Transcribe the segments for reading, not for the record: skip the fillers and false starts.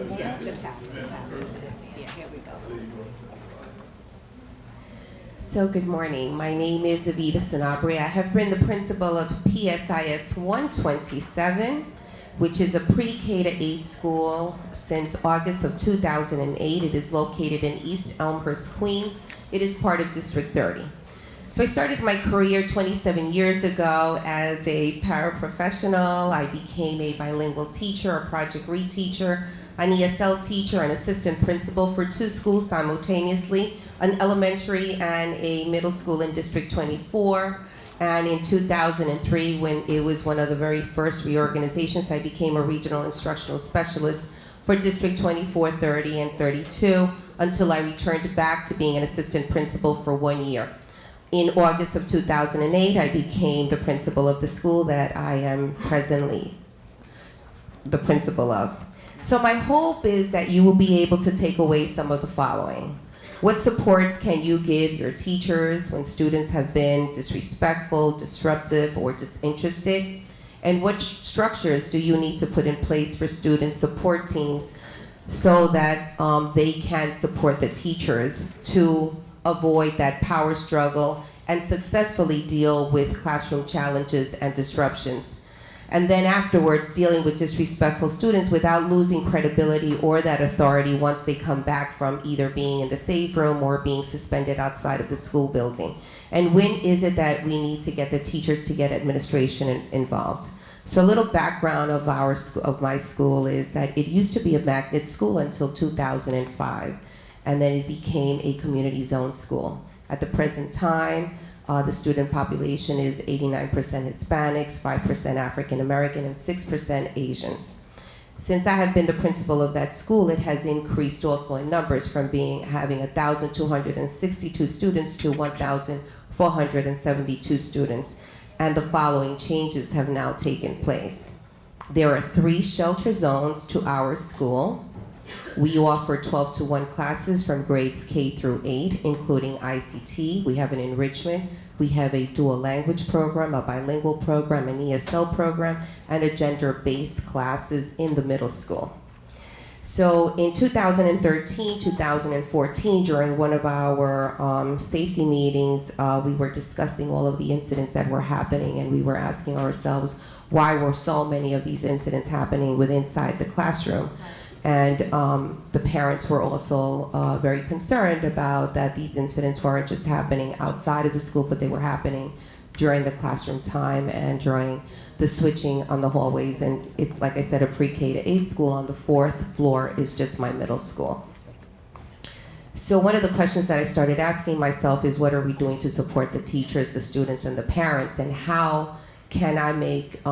Yeah, the tap. Yeah, here we go. So good morning. My name is Evita Sanabria. I have been the principal of PSIS 127, which is a pre-K to 8 school since August of 2008. It is located in East Elmhurst, Queens. It is part of District 30. So I started my career 27 years ago as a paraprofessional. I became a bilingual teacher, a project read teacher, an ESL teacher, an assistant principal for 2 schools simultaneously, an elementary and a middle school in District 24. And in 2003, when it was one of the very first reorganizations, I became a regional instructional specialist for District 24, 30, and 32, until I returned back to being an assistant principal for 1 year. In August of 2008, I became the principal of the school that I am presently the principal of. So my hope is that you will be able to take away some of the following. What supports can you give your teachers when students have been disrespectful, disruptive, or disinterested? And what structures do you need to put in place for student support teams so that they can support the teachers to avoid that power struggle and successfully deal with classroom challenges and disruptions? And then afterwards, dealing with disrespectful students without losing credibility or that authority once they come back from either being in the safe room or being suspended outside of the school building. And when is it that we need to get the teachers to get administration involved? So a little background of my school is that it used to be a magnet school until 2005, and then it became a community zone school. At the present time, the student population is 89% Hispanics, 5% African American, and 6% Asians. Since I have been the principal of that school, it has increased also in numbers from having 1,262 students to 1,472 students. And the following changes have now taken place. There are 3 shelter zones to our school. We offer 12-to-1 classes from grades K through 8, including ICT. We have an enrichment. We have a dual language program, a bilingual program, an ESL program, and a gender-based classes in the middle school. So in 2013, 2014, during one of our safety meetings, we were discussing all of the incidents that were happening, and we were asking ourselves, why were so many of these incidents happening inside the classroom? And the parents were also very concerned about that these incidents weren't just happening outside of the school, but they were happening during the classroom time and during the switching on the hallways. And it's, like I said, a pre-K to 8 school. On the 4th floor is just my middle school. So one of the questions that I started asking myself is, what are we doing to support the teachers, the students, and the parents? And how can I make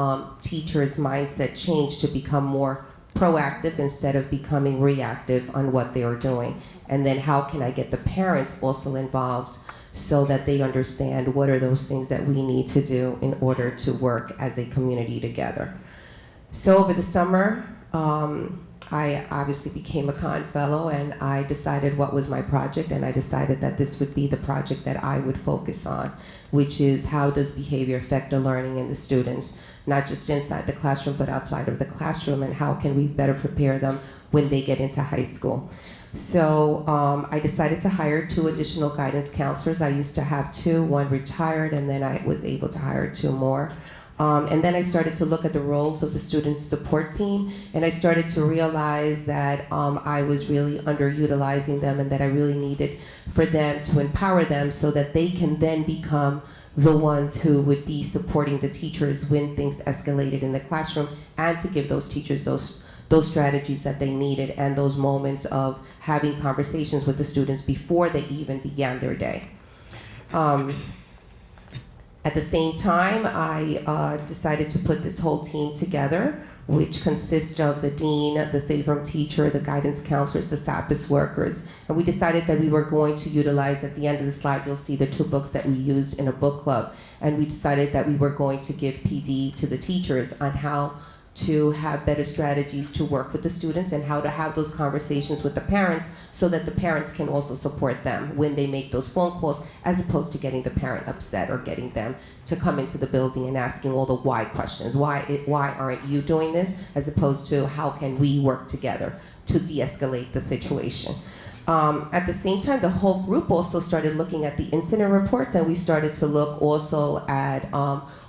teachers' mindset change to become more proactive instead of becoming reactive on what they are doing? And then how can I get the parents also involved so that they understand what are those things that we need to do in order to work as a community together? So over the summer, I obviously became a Con Fellow, and I decided what was my project, and I decided that this would be the project that I would focus on, which is how does behavior affect the learning in the students, not just inside the classroom, but outside of the classroom, and how can we better prepare them when they get into high school. So I decided to hire 2 additional guidance counselors. I used to have 2, 1 retired, and then I was able to hire 2 more. And then I started to look at the roles of the student support team, and I started to realize that I was really underutilizing them, and that I really needed for them to empower them so that they can then become the ones who would be supporting the teachers when things escalated in the classroom, and to give those teachers those strategies that they needed and those moments of having conversations with the students before they even began their day. At the same time, I decided to put this whole team together, which consists of the dean, the safe room teacher, the guidance counselors, the SAPIS workers. And we decided that we were going to utilize, at the end of the slide, you'll see the 2 books that we used in a book club. And we decided that we were going to give PD to the teachers on how to have better strategies to work with the students and how to have those conversations with the parents so that the parents can also support them when they make those phone calls, as opposed to getting the parent upset or getting them to come into the building and asking all the why questions. Why aren't you doing this? As opposed to how can we work together to de-escalate the situation. At the same time, the whole group also started looking at the incident reports, and we started to look also at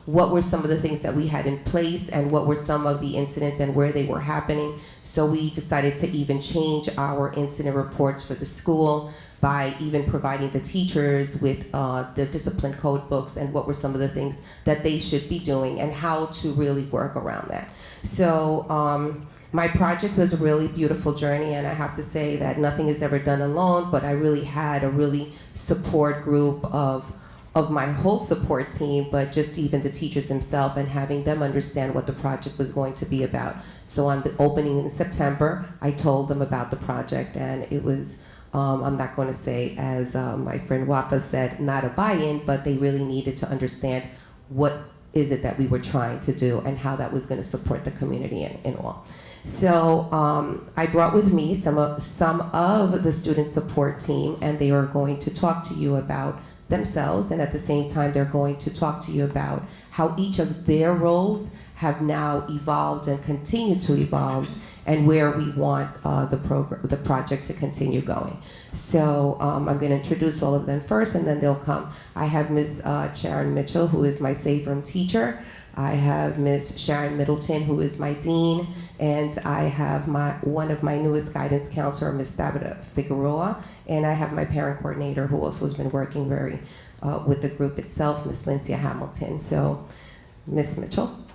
what were some of the things that we had in place and what were some of the incidents and where they were happening. So we decided to even change our incident reports for the school by even providing the teachers with the discipline code books and what were some of the things that they should be doing and how to really work around that. So my project was a really beautiful journey, and I have to say that nothing is ever done alone, but I really had a really support group of my whole support team, but just even the teachers themselves and having them understand what the project was going to be about. So on the opening in September, I told them about the project, and it was, I'm not going to say, as my friend Wafa said, not a buy-in, but they really needed to understand what is it that we were trying to do and how that was going to support the community and all. So I brought with me some of the student support team, and they are going to talk to you about themselves, and at the same time they're going to talk to you about how each of their roles have now evolved and continue to evolve, and where we want the project to continue going. So I'm going to introduce all of them first, and then they'll come. I have Ms. Sharon Mitchell, who is my Safe Room teacher. I have Ms. Sharon Middleton, who is my dean, and I have one of my newest guidance counselor, Ms. Tabatha Figueroa, and I have my parent coordinator, who also has been working very with the group itself, Ms. Lincia Hamilton. So, Ms. Mitchell.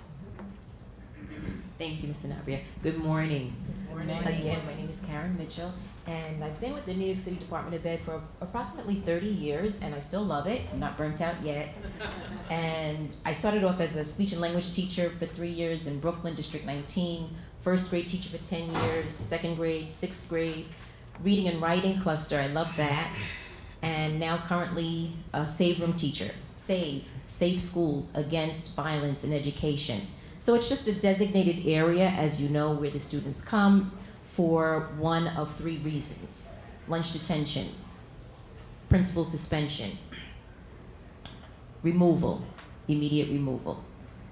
Thank you, Ms. Sanabria. Good morning. Good morning. Again, my name is Karen Mitchell, and I've been with the New York City Department of Ed for approximately 30 years, and I still love it. I'm not burnt out yet. And I started off as a speech and language teacher for 3 years in Brooklyn, District 19, first grade teacher for 10 years, second grade, sixth grade, reading and writing cluster, I love that. And now currently a Save Room teacher. Safe Schools Against Violence in Education. So it's just a designated area, as you know, where the students come for one of 3 reasons: lunch detention, principal suspension, removal, immediate removal.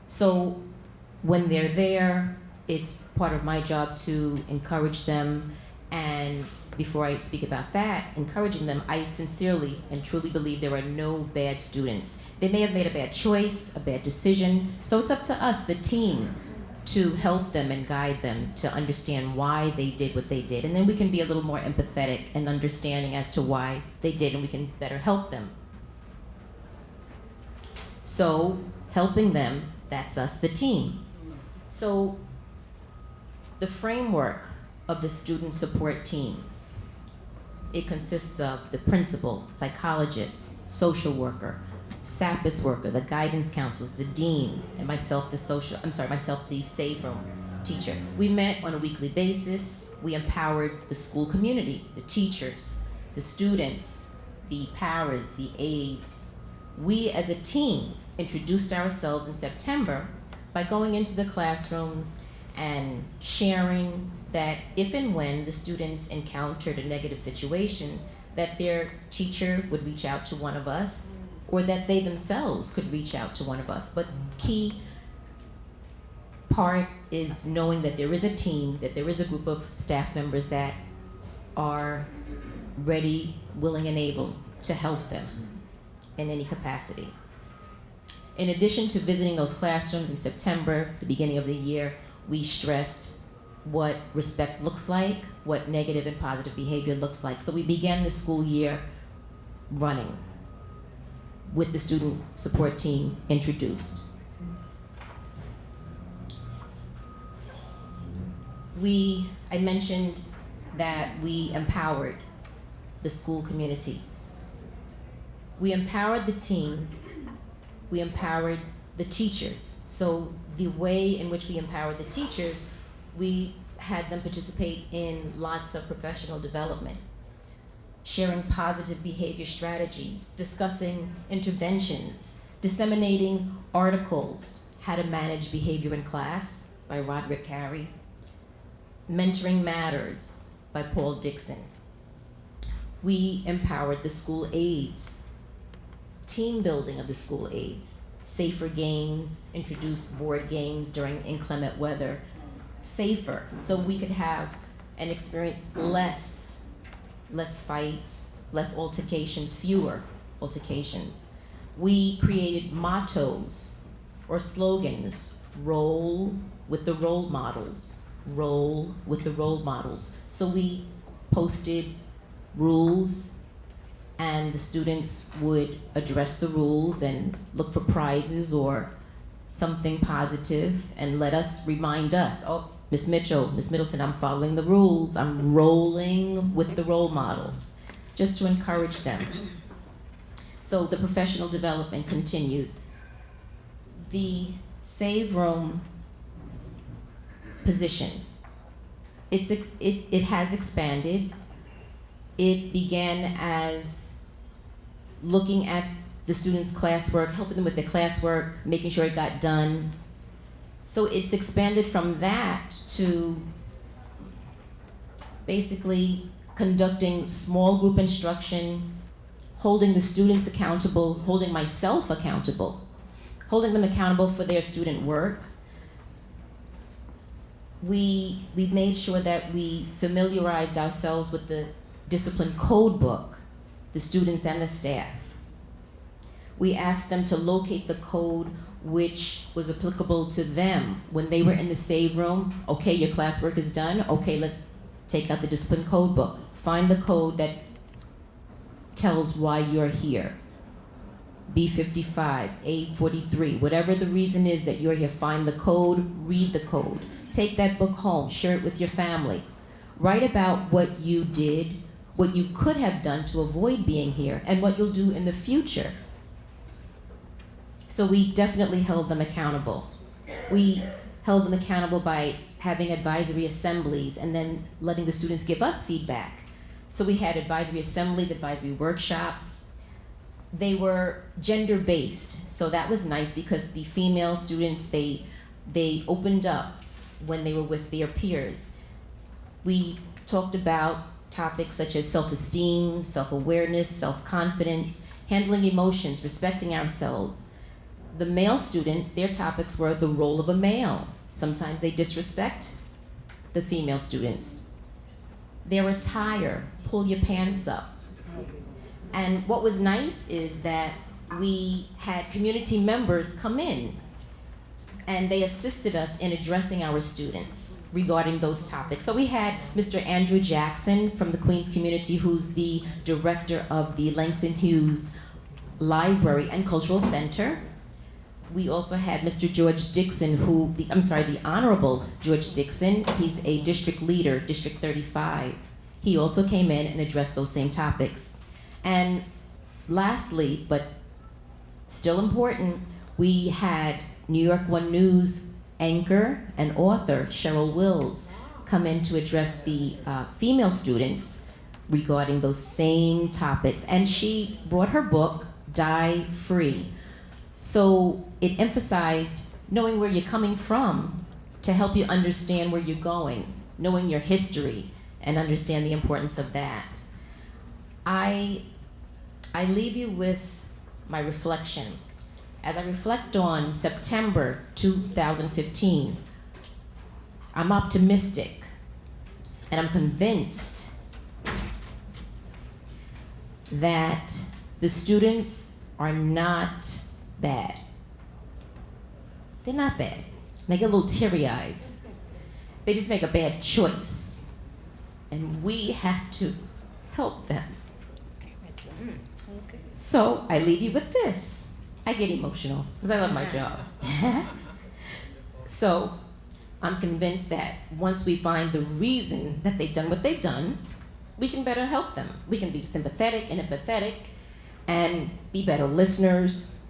So when they're there, it's part of my job to encourage them. And before I speak about that, encouraging them, I sincerely and truly believe there are no bad students. They may have made a bad choice, a bad decision, so it's up to us, the team, to help them and guide them to understand why they did what they did. And then we can be a little more empathetic and understanding as to why they did, and we can better help them. So helping them, that's us, the team. So the framework of the student support team, it consists of the principal, psychologist, social worker, SAPIS worker, the guidance counselors, the dean, and myself, the Save Room teacher. We met on a weekly basis. We empowered the school community, the teachers, the students, the paras, the aides. We as a team introduced ourselves in September by going into the classrooms and sharing that if and when the students encountered a negative situation, that their teacher would reach out to one of us, or that they themselves could reach out to one of us. But key part is knowing that there is a team, that there is a group of staff members that are ready, willing, and able to help them in any capacity. In addition to visiting those classrooms in September, the beginning of the year, we stressed what respect looks like, what negative and positive behavior looks like. So we began the school year running with the student support team introduced. I mentioned that we empowered the school community. We empowered the team, we empowered the teachers. So the way in which we empowered the teachers, we had them participate in lots of professional development, sharing positive behavior strategies, discussing interventions, disseminating articles, How to Manage Behavior in Class by Roderick Carey, Mentoring Matters by Paul Dixon. We empowered the school aides, team building of the school aides, safer games, introduced board games during inclement weather, safer, so we could have and experience less fights, less altercations, fewer altercations. We created mottos or slogans: roll with the role models, roll with the role models. So we posted rules, and the students would address the rules and look for prizes or something positive and let us remind us, oh, Miss Mitchell, Miss Middleton, I'm following the rules, I'm rolling with the role models, just to encourage them. So the professional development continued. The Save Room position, it has expanded. It began as looking at the students' classwork, helping them with their classwork, making sure it got done. So it's expanded from that to basically conducting small group instruction, holding the students accountable, holding myself accountable, holding them accountable for their student work. We made sure that we familiarized ourselves with the discipline code book, the students and the staff. We asked them to locate the code which was applicable to them when they were in the Save Room. Okay, your classwork is done. Okay, let's take out the discipline code book. Find the code that tells why you're here. B55, A43, whatever the reason is that you're here, find the code, read the code. Take that book home, share it with your family. Write about what you did, what you could have done to avoid being here, and what you'll do in the future. So we definitely held them accountable. We held them accountable by having advisory assemblies and then letting the students give us feedback. So we had advisory assemblies, advisory workshops. They were gender-based, so that was nice because the female students, they opened up when they were with their peers. We talked about topics such as self-esteem, self-awareness, self-confidence, handling emotions, respecting ourselves. The male students, their topics were the role of a male. Sometimes they disrespect the female students. Their attire, pull your pants up. And what was nice is that we had community members come in and they assisted us in addressing our students regarding those topics. So we had Mr. Andrew Jackson from the Queens community, who's the director of the Langston Hughes Library and Cultural Center. We also had Mr. George Dixon, the Honorable George Dixon. He's a district leader, District 35. He also came in and addressed those same topics. And lastly, but still important, we had New York One News anchor and author Cheryl Wills come in to address the female students regarding those same topics. And she brought her book, Die Free. So it emphasized knowing where you're coming from to help you understand where you're going, knowing your history and understand the importance of that. I leave you with my reflection. As I reflect on September 2015, I'm optimistic and I'm convinced that the students are not bad. They're not bad. They get a little teary-eyed. They just make a bad choice. And we have to help them. So I leave you with this. I get emotional because I love my job. So I'm convinced that once we find the reason that they've done what they've done, we can better help them. We can be sympathetic and empathetic and be better listeners.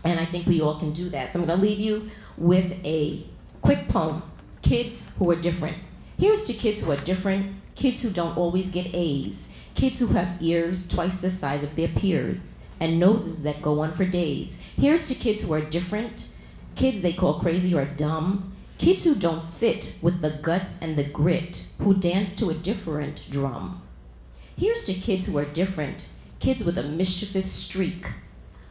And I think we all can do that. So I'm going to leave you with a quick poem, Kids Who Are Different. Here's to kids who are different, kids who don't always get A's, kids who have ears twice the size of their peers, and noses that go on for days. Here's to kids who are different, kids they call crazy or dumb, kids who don't fit with the guts and the grit, who dance to a different drum. Here's to kids who are different, kids with a mischievous streak.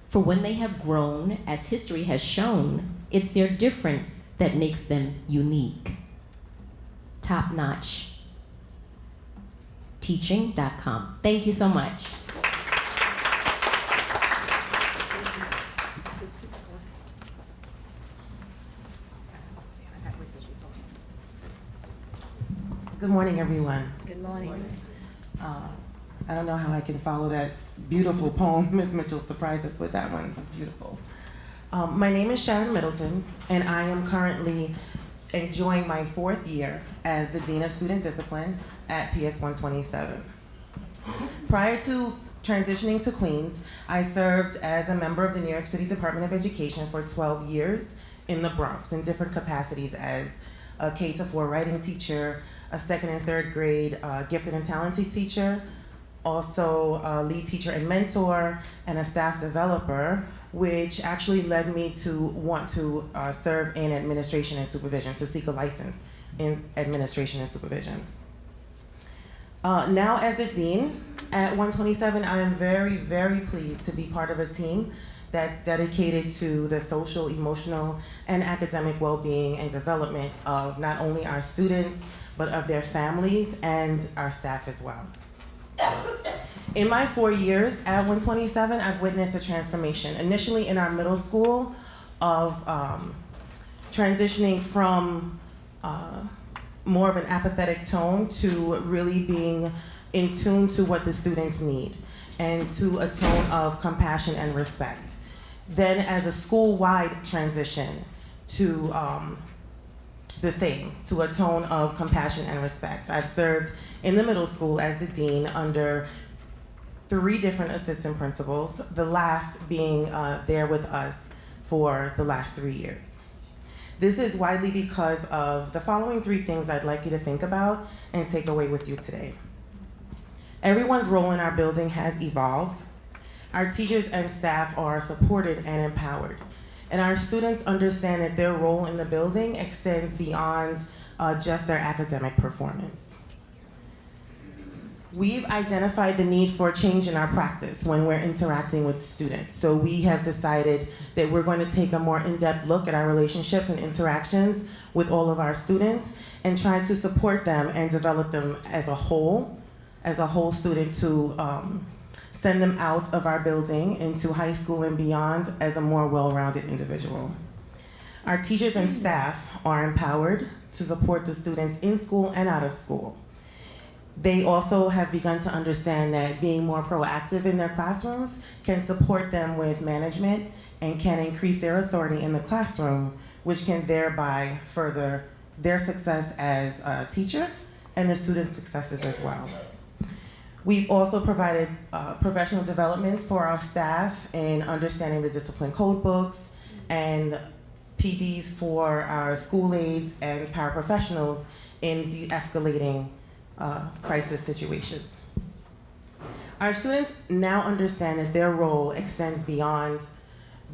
For when they have grown, as history has shown, it's their difference that makes them unique. Top notch. teaching.com. Thank you so much. Good morning, everyone. Good morning. I don't know how I can follow that beautiful poem. Ms. Mitchell surprised us with that one. It was beautiful. My name is Sharon Middleton, and I am currently enjoying my 4th year as the Dean of Student Discipline at PS 127. Prior to transitioning to Queens, I served as a member of the New York City Department of Education for 12 years in the Bronx in different capacities as a K-4 writing teacher, a 2nd and 3rd grade gifted and talented teacher, also a lead teacher and mentor, and a staff developer, which actually led me to want to serve in administration and supervision, to seek a license in administration and supervision. Now as the Dean at 127, I am very, very pleased to be part of a team that's dedicated to the social, emotional, and academic well-being and development of not only our students, but of their families and our staff as well. In my 4 years at 127, I've witnessed a transformation, initially in our middle school, of transitioning from more of an apathetic tone to really being in tune to what the students need, and to a tone of compassion and respect. Then as a school-wide transition to the same, to a tone of compassion and respect. I've served in the middle school as the dean under 3 different assistant principals, the last being there with us for the last 3 years. This is widely because of the following 3 things I'd like you to think about and take away with you today. Everyone's role in our building has evolved. Our teachers and staff are supported and empowered. And our students understand that their role in the building extends beyond just their academic performance. We've identified the need for change in our practice when we're interacting with students. So we have decided that we're going to take a more in-depth look at our relationships and interactions with all of our students and try to support them and develop them as a whole student to send them out of our building into high school and beyond as a more well-rounded individual. Our teachers and staff are empowered to support the students in school and out of school. They also have begun to understand that being more proactive in their classrooms can support them with management and can increase their authority in the classroom, which can thereby further their success as a teacher and the students' successes as well. We've also provided professional developments for our staff in understanding the discipline code books and PDs for our school aides and paraprofessionals in de-escalating crisis situations. Our students now understand that their role extends beyond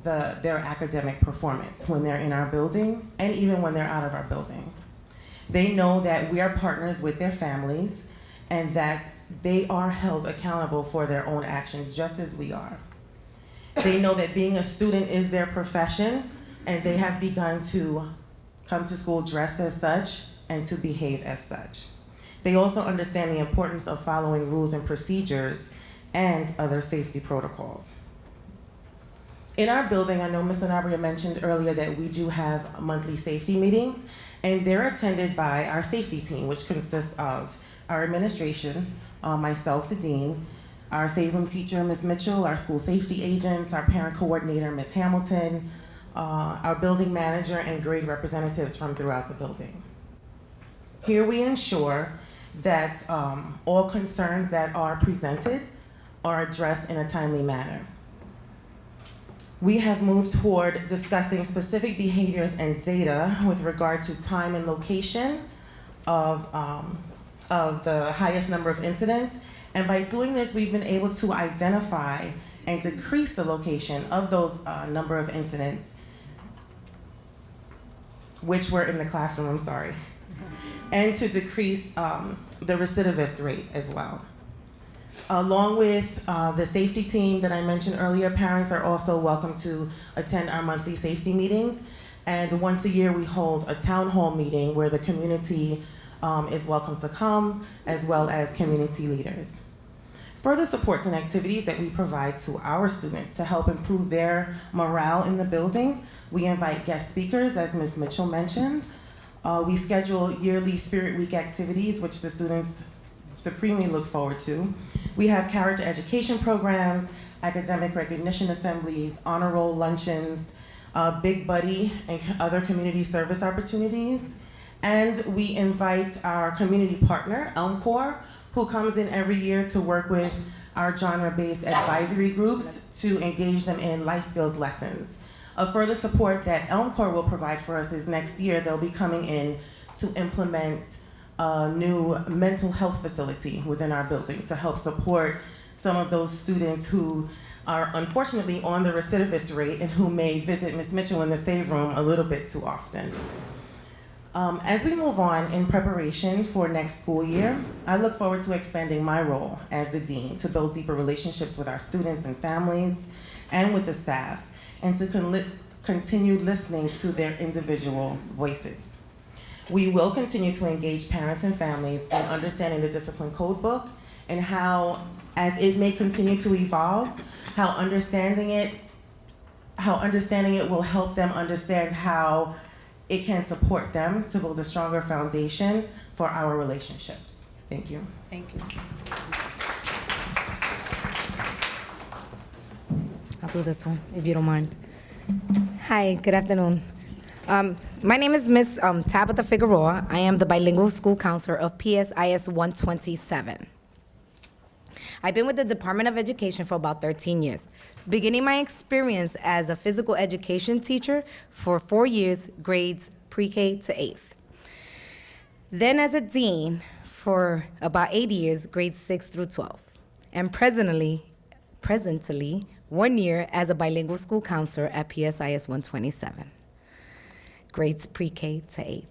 their academic performance when they're in our building and even when they're out of our building. They know that we are partners with their families and that they are held accountable for their own actions just as we are. They know that being a student is their profession, and they have begun to come to school dressed as such and to behave as such. They also understand the importance of following rules and procedures and other safety protocols. In our building, I know Ms. Sanabria mentioned earlier that we do have monthly safety meetings, and they're attended by our safety team, which consists of our administration, myself, the dean, our safe room teacher, Ms. Mitchell, our school safety agents, our parent coordinator, Ms. Hamilton, our building manager, and grade representatives from throughout the building. Here we ensure that all concerns that are presented are addressed in a timely manner. We have moved toward discussing specific behaviors and data with regard to time and location of the highest number of incidents. And by doing this, we've been able to identify and decrease the location of those number of incidents, which were in the classroom, I'm sorry, and to decrease the recidivist rate as well. Along with the safety team that I mentioned earlier, parents are also welcome to attend our monthly safety meetings. And once a year, we hold a town hall meeting where the community is welcome to come, as well as community leaders. Further supports and activities that we provide to our students to help improve their morale in the building. We invite guest speakers, as Ms. Mitchell mentioned. We schedule yearly Spirit Week activities, which the students supremely look forward to. We have character education programs, academic recognition assemblies, honor roll luncheons, Big Buddy, and other community service opportunities. And we invite our community partner, Elm Corps, who comes in every year to work with our genre-based advisory groups to engage them in life skills lessons. A further support that Elm Corps will provide for us is next year they'll be coming in to implement a new mental health facility within our building to help support some of those students who are unfortunately on the recidivist rate and who may visit Ms. Mitchell in the save room a little bit too often. As we move on in preparation for next school year, I look forward to expanding my role as the dean to build deeper relationships with our students and families and with the staff, and to continue listening to their individual voices. We will continue to engage parents and families in understanding the discipline code book and how, as it may continue to evolve, how understanding it will help them understand how it can support them to build a stronger foundation for our relationships. Thank you. Thank you. I'll do this one, if you don't mind. Hi, good afternoon. My name is Miss Tabatha Figueroa. I am the bilingual school counselor of PSIS 127. I've been with the Department of Education for about 13 years, beginning my experience as a physical education teacher for 4 years, grades pre-K to 8th. Then as a dean for about 8 years, grades 6 through 12. And presently, 1 year as a bilingual school counselor at PSIS 127, grades pre-K to 8th.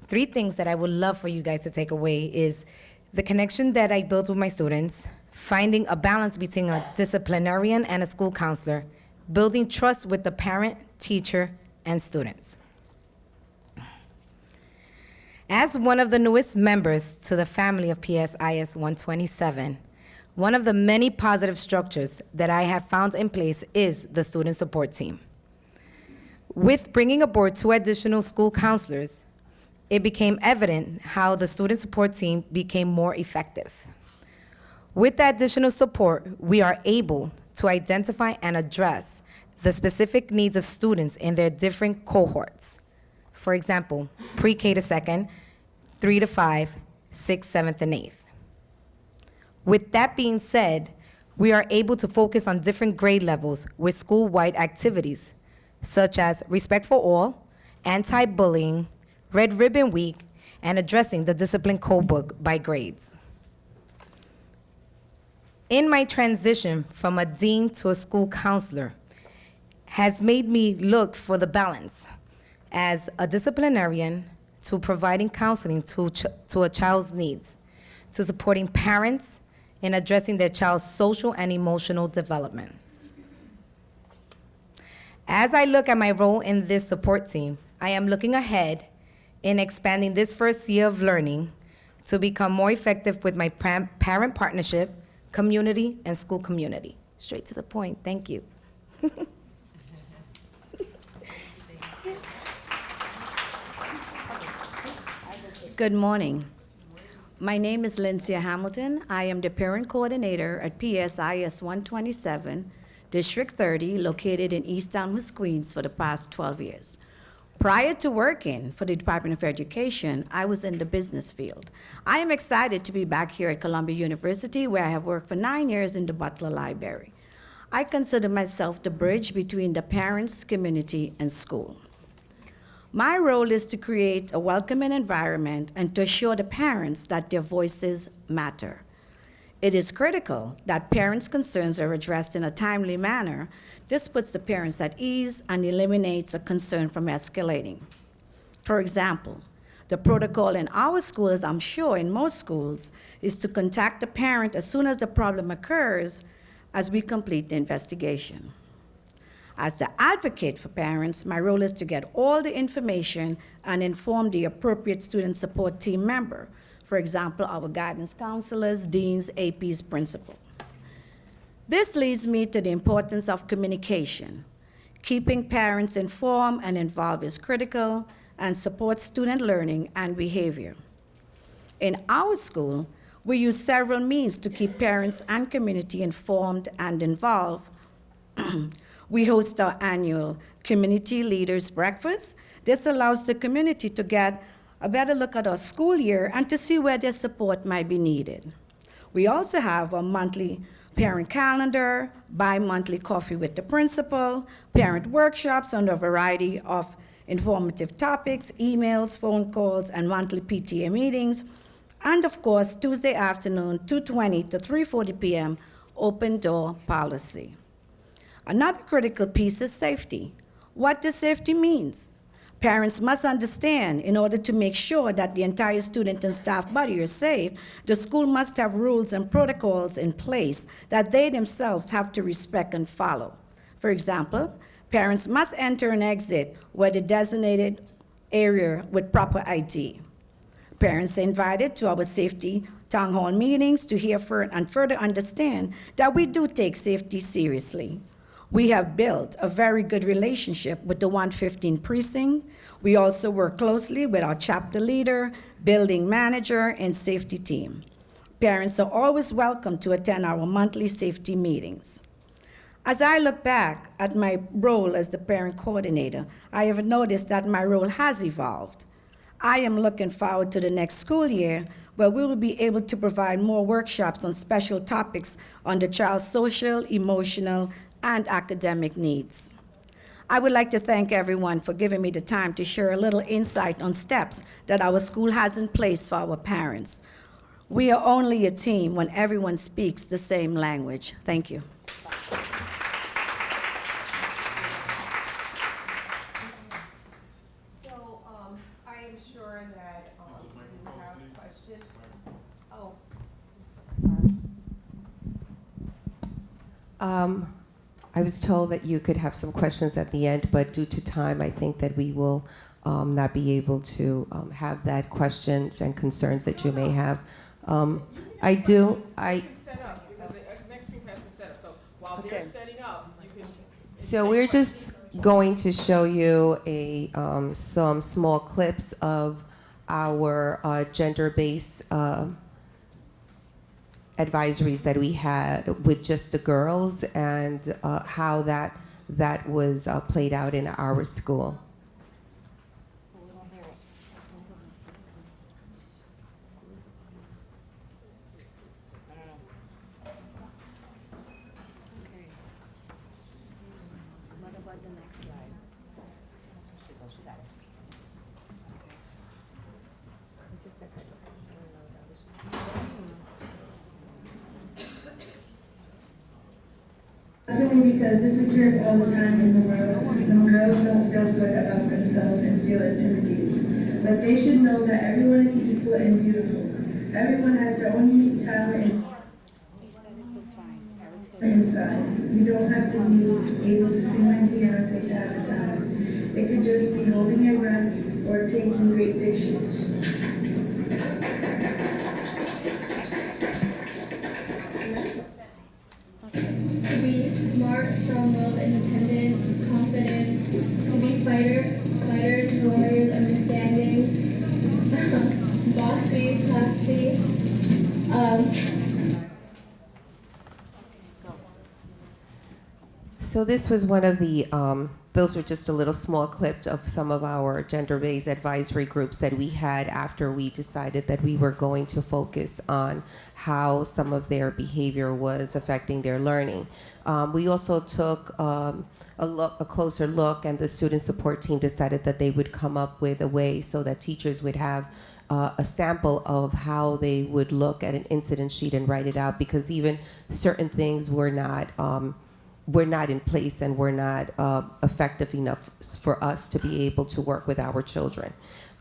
3 things that I would love for you guys to take away is the connection that I built with my students, finding a balance between a disciplinarian and a school counselor, building trust with the parent, teacher, and students. As one of the newest members to the family of PSIS 127, one of the many positive structures that I have found in place is the student support team. With bringing aboard 2 additional school counselors, it became evident how the student support team became more effective. With the additional support, we are able to identify and address the specific needs of students in their different cohorts. For example, pre-K to 2nd, 3 to 5, 6th, 7th, and 8th. With that being said, we are able to focus on different grade levels with school-wide activities, such as Respect for All, Anti-Bullying, Red Ribbon Week, and addressing the discipline code book by grades. In my transition from a dean to a school counselor has made me look for the balance as a disciplinarian to providing counseling to a child's needs, to supporting parents in addressing their child's social and emotional development. As I look at my role in this support team, I am looking ahead in expanding this first year of learning to become more effective with my parent partnership, community, and school community. Straight to the point, thank you. Good morning. My name is Lincia Hamilton. I am the parent coordinator at PSIS 127, District 30, located in East Elmhurst, Queens for the past 12 years. Prior to working for the Department of Education, I was in the business field. I am excited to be back here at Columbia University, where I have worked for 9 years in the Butler Library. I consider myself the bridge between the parents, community, and school. My role is to create a welcoming environment and to assure the parents that their voices matter. It is critical that parents' concerns are addressed in a timely manner. This puts the parents at ease and eliminates a concern from escalating. For example, the protocol in our school, as I'm sure in most schools, is to contact the parent as soon as the problem occurs as we complete the investigation. As the advocate for parents, my role is to get all the information and inform the appropriate student support team member. For example, our guidance counselors, deans, APs, principal. This leads me to the importance of communication. Keeping parents informed and involved is critical and supports student learning and behavior. In our school, we use several means to keep parents and community informed and involved. We host our annual Community Leaders Breakfast. This allows the community to get a better look at our school year and to see where their support might be needed. We also have a monthly parent calendar, bi-monthly coffee with the principal, parent workshops on a variety of informative topics, emails, phone calls, and monthly PTA meetings, and of course, Tuesday afternoon, 2:20 to 3:40 p.m., open door policy. Another critical piece is safety. What does safety mean? Parents must understand, in order to make sure that the entire student and staff body are safe, the school must have rules and protocols in place that they themselves have to respect and follow. For example, parents must enter and exit where the designated area with proper ID. Parents are invited to our safety town hall meetings to hear and further understand that we do take safety seriously. We have built a very good relationship with the 115 precinct. We also work closely with our chapter leader, building manager, and safety team. Parents are always welcome to attend our monthly safety meetings. As I look back at my role as the parent coordinator, I have noticed that my role has evolved. I am looking forward to the next school year, where we will be able to provide more workshops on special topics on the child's social, emotional, and academic needs. I would like to thank everyone for giving me the time to share a little insight on steps that our school has in place for our parents. We are only a team when everyone speaks the same language. Thank you. So I am sure that you have questions. Oh, I'm so sorry. I was told that you could have some questions at the end, but due to time, I think that we will not be able to have that questions and concerns that you may have. I do. Set up because the next group has to set up. So while they're setting up, you can. So we're just going to show you some small clips of our gender-based advisories that we had with just the girls and how that was played out in our school. Okay. What about the next slide? Simply because this occurs all the time in the world, and girls don't feel good about themselves and feel intimidated. But they should know that everyone is equal and beautiful. Everyone has their own unique talent inside. You don't have to be able to sing like Beyonce to have a talent. It could just be holding your breath or taking great pictures. Smart, strong-willed, independent, confident, to be fighters, warriors, understanding, bossy, classy. So this was one of the, those were just a little small clip of some of our gender-based advisory groups that we had after we decided that we were going to focus on how some of their behavior was affecting their learning. We also took a closer look, and the student support team decided that they would come up with a way so that teachers would have a sample of how they would look at an incident sheet and write it out, because even certain things were not in place and were not effective enough for us to be able to work with our children.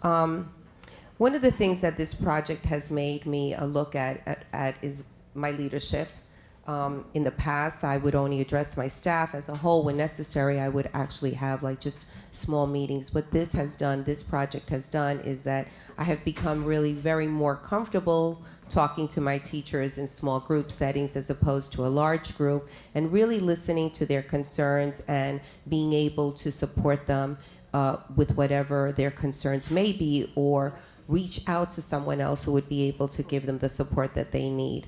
One of the things that this project has made me look at is my leadership. In the past, I would only address my staff as a whole. When necessary, I would actually have like just small meetings. What this project has done, is that I have become really very more comfortable talking to my teachers in small group settings as opposed to a large group, and really listening to their concerns and being able to support them with whatever their concerns may be, or reach out to someone else who would be able to give them the support that they need.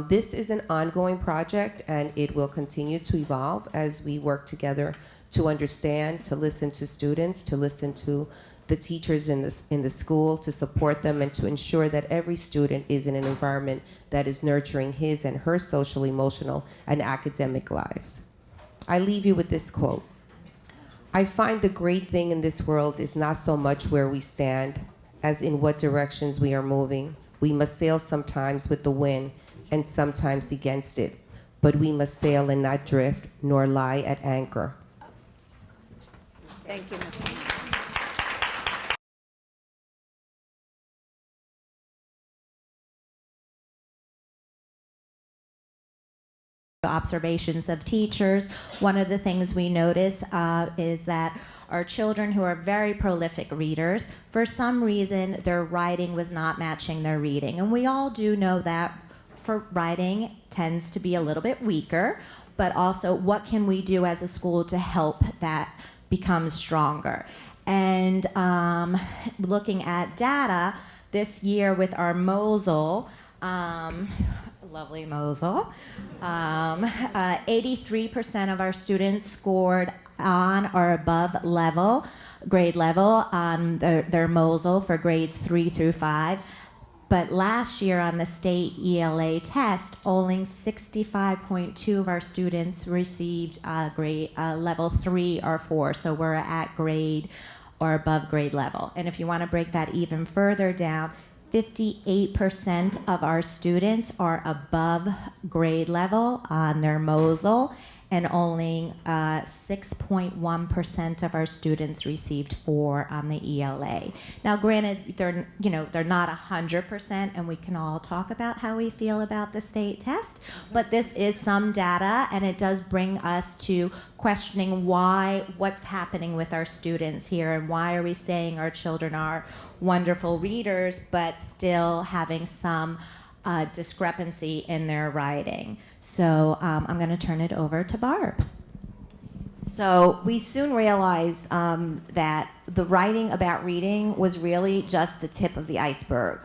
This is an ongoing project, and it will continue to evolve as we work together to understand, to listen to students, to listen to the teachers in the school, to support them, and to ensure that every student is in an environment that is nurturing his and her social, emotional, and academic lives. I leave you with this quote. I find the great thing in this world is not so much where we stand as in what directions we are moving. We must sail sometimes with the wind and sometimes against it, but we must sail and not drift, nor lie at anchor. Thank you, Ms. Observations of teachers. One of the things we notice is that our children who are very prolific readers, for some reason their writing was not matching their reading. And we all do know that for writing tends to be a little bit weaker, but also what can we do as a school to help that become stronger? And looking at data this year with our Mosel, lovely Mosel, 83% of our students scored on or above grade level on their Mosel for grades 3 through 5. But last year on the state ELA test, only 65.2 of our students received grade level 3 or 4. So we're at grade or above grade level. And if you want to break that even further down, 58% of our students are above grade level on their Mosel, and only 6.1% of our students received 4 on the ELA. Now, granted, they're not 100%, and we can all talk about how we feel about the state test, but this is some data, and it does bring us to questioning what's happening with our students here, and why are we saying our children are wonderful readers, but still having some discrepancy in their writing. So I'm going to turn it over to Barb. So we soon realized that the writing about reading was really just the tip of the iceberg.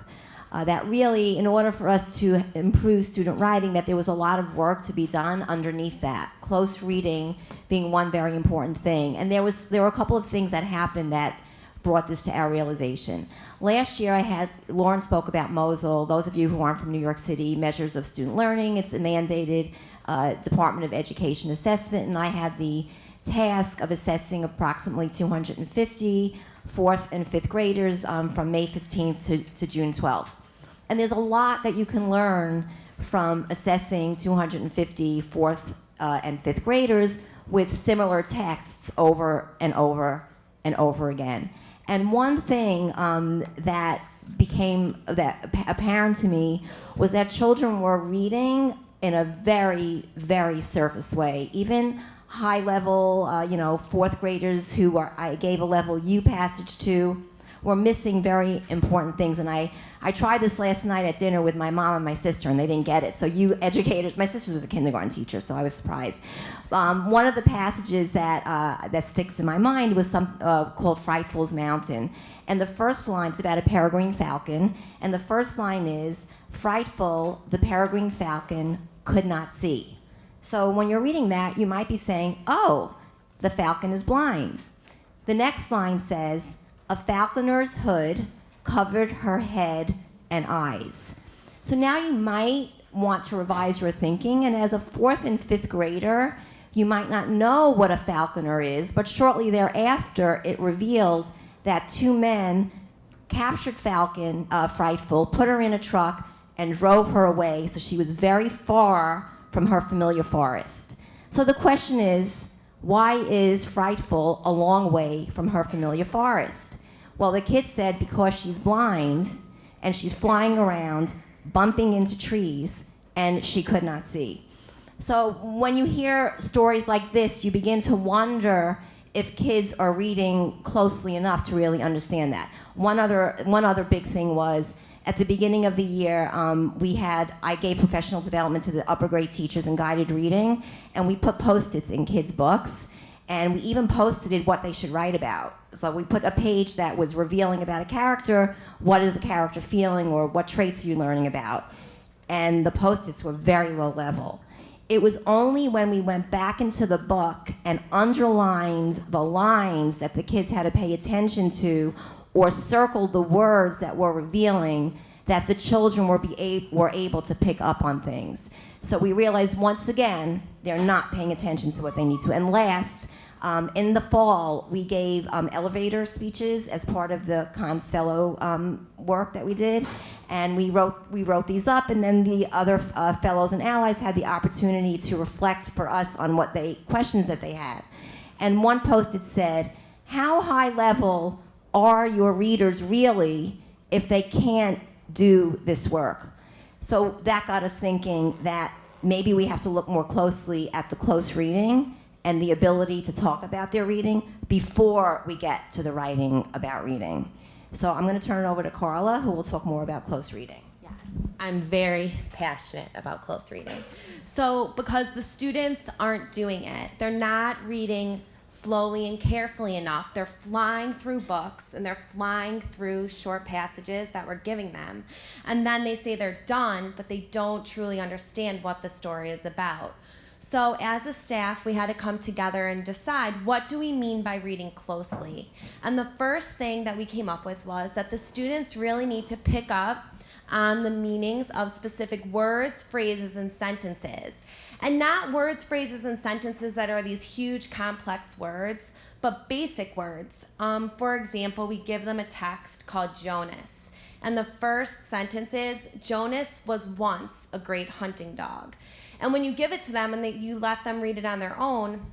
That really, in order for us to improve student writing, that there was a lot of work to be done underneath that. Close reading being one very important thing. And there were a couple of things that happened that brought this to our realization. Last year Lauren spoke about Mosel. Those of you who aren't from New York City, measures of student learning. It's a mandated Department of Education assessment, and I had the task of assessing approximately 250 fourth and fifth graders from May 15th to June 12th. And there's a lot that you can learn from assessing 250 fourth and fifth graders with similar texts over and over and over again. And one thing that became apparent to me was that children were reading in a very, very surface way. Even high level, fourth graders who I gave a level U passage to were missing very important things. And I tried this last night at dinner with my mom and my sister, and they didn't get it. So you educators, my sister was a kindergarten teacher, so I was surprised. One of the passages that sticks in my mind was called Frightful's Mountain. And the first line, it's about a peregrine falcon, and the first line is, Frightful, the peregrine falcon could not see. So when you're reading that, you might be saying, oh, the falcon is blind. The next line says, a falconer's hood covered her head and eyes. So now you might want to revise your thinking, and as a fourth and fifth grader, you might not know what a falconer is, but shortly thereafter, it reveals that 2 men captured Frightful, put her in a truck, and drove her away, so she was very far from her familiar forest. So the question is, why is Frightful a long way from her familiar forest? Well, the kid said because she's blind and she's flying around, bumping into trees, and she could not see. So when you hear stories like this, you begin to wonder if kids are reading closely enough to really understand that. One other big thing was, at the beginning of the year, I gave professional development to the upper grade teachers in guided reading, and we put Post-its in kids' books, and we even posted what they should write about. So we put a page that was revealing about a character, what is the character feeling, or what traits are you learning about. And the Post-its were very low level. It was only when we went back into the book and underlined the lines that the kids had to pay attention to, or circled the words that were revealing, that the children were able to pick up on things. So we realized once again, they're not paying attention to what they need to. And last, in the fall, we gave elevator speeches as part of the Cons Fellow work that we did. And we wrote these up, and then the other fellows and allies had the opportunity to reflect for us on questions that they had. And one Post-it said, how high level are your readers really if they can't do this work? So that got us thinking that maybe we have to look more closely at the close reading and the ability to talk about their reading before we get to the writing about reading. So I'm going to turn it over to Carla, who will talk more about close reading. Yes, I'm very passionate about close reading. So because the students aren't doing it, they're not reading slowly and carefully enough. They're flying through books, and they're flying through short passages that we're giving them. And then they say they're done, but they don't truly understand what the story is about. So as a staff, we had to come together and decide, what do we mean by reading closely? And the first thing that we came up with was that the students really need to pick up on the meanings of specific words, phrases, and sentences. And not words, phrases, and sentences that are these huge, complex words, but basic words. For example, we give them a text called Jonas. And the first sentence is, Jonas was once a great hunting dog. And when you give it to them and you let them read it on their own,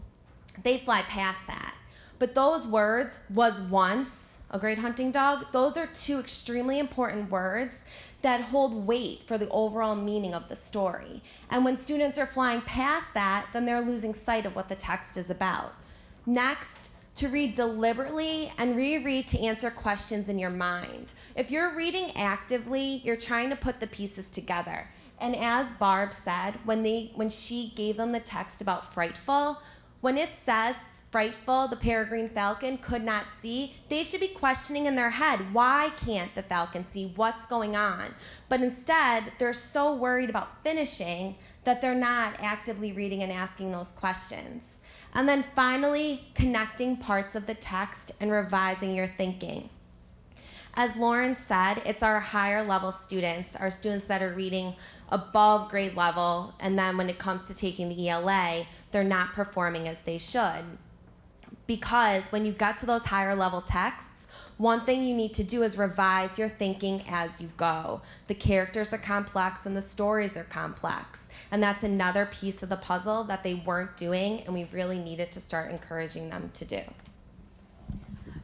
they fly past that. But those words, was once a great hunting dog, those are two extremely important words that hold weight for the overall meaning of the story. And when students are flying past that, then they're losing sight of what the text is about. Next, to read deliberately and reread to answer questions in your mind. If you're reading actively, you're trying to put the pieces together. And as Barb said, when she gave them the text about frightful, when it says frightful, the peregrine falcon could not see, they should be questioning in their head, why can't the falcon see? What's going on? But instead, they're so worried about finishing that they're not actively reading and asking those questions. And then finally, connecting parts of the text and revising your thinking. As Lauren said, it's our higher level students, our students that are reading above grade level, and then when it comes to taking the ELA, they're not performing as they should. Because when you get to those higher level texts, one thing you need to do is revise your thinking as you go. The characters are complex and the stories are complex. And that's another piece of the puzzle that they weren't doing, and we really needed to start encouraging them to do.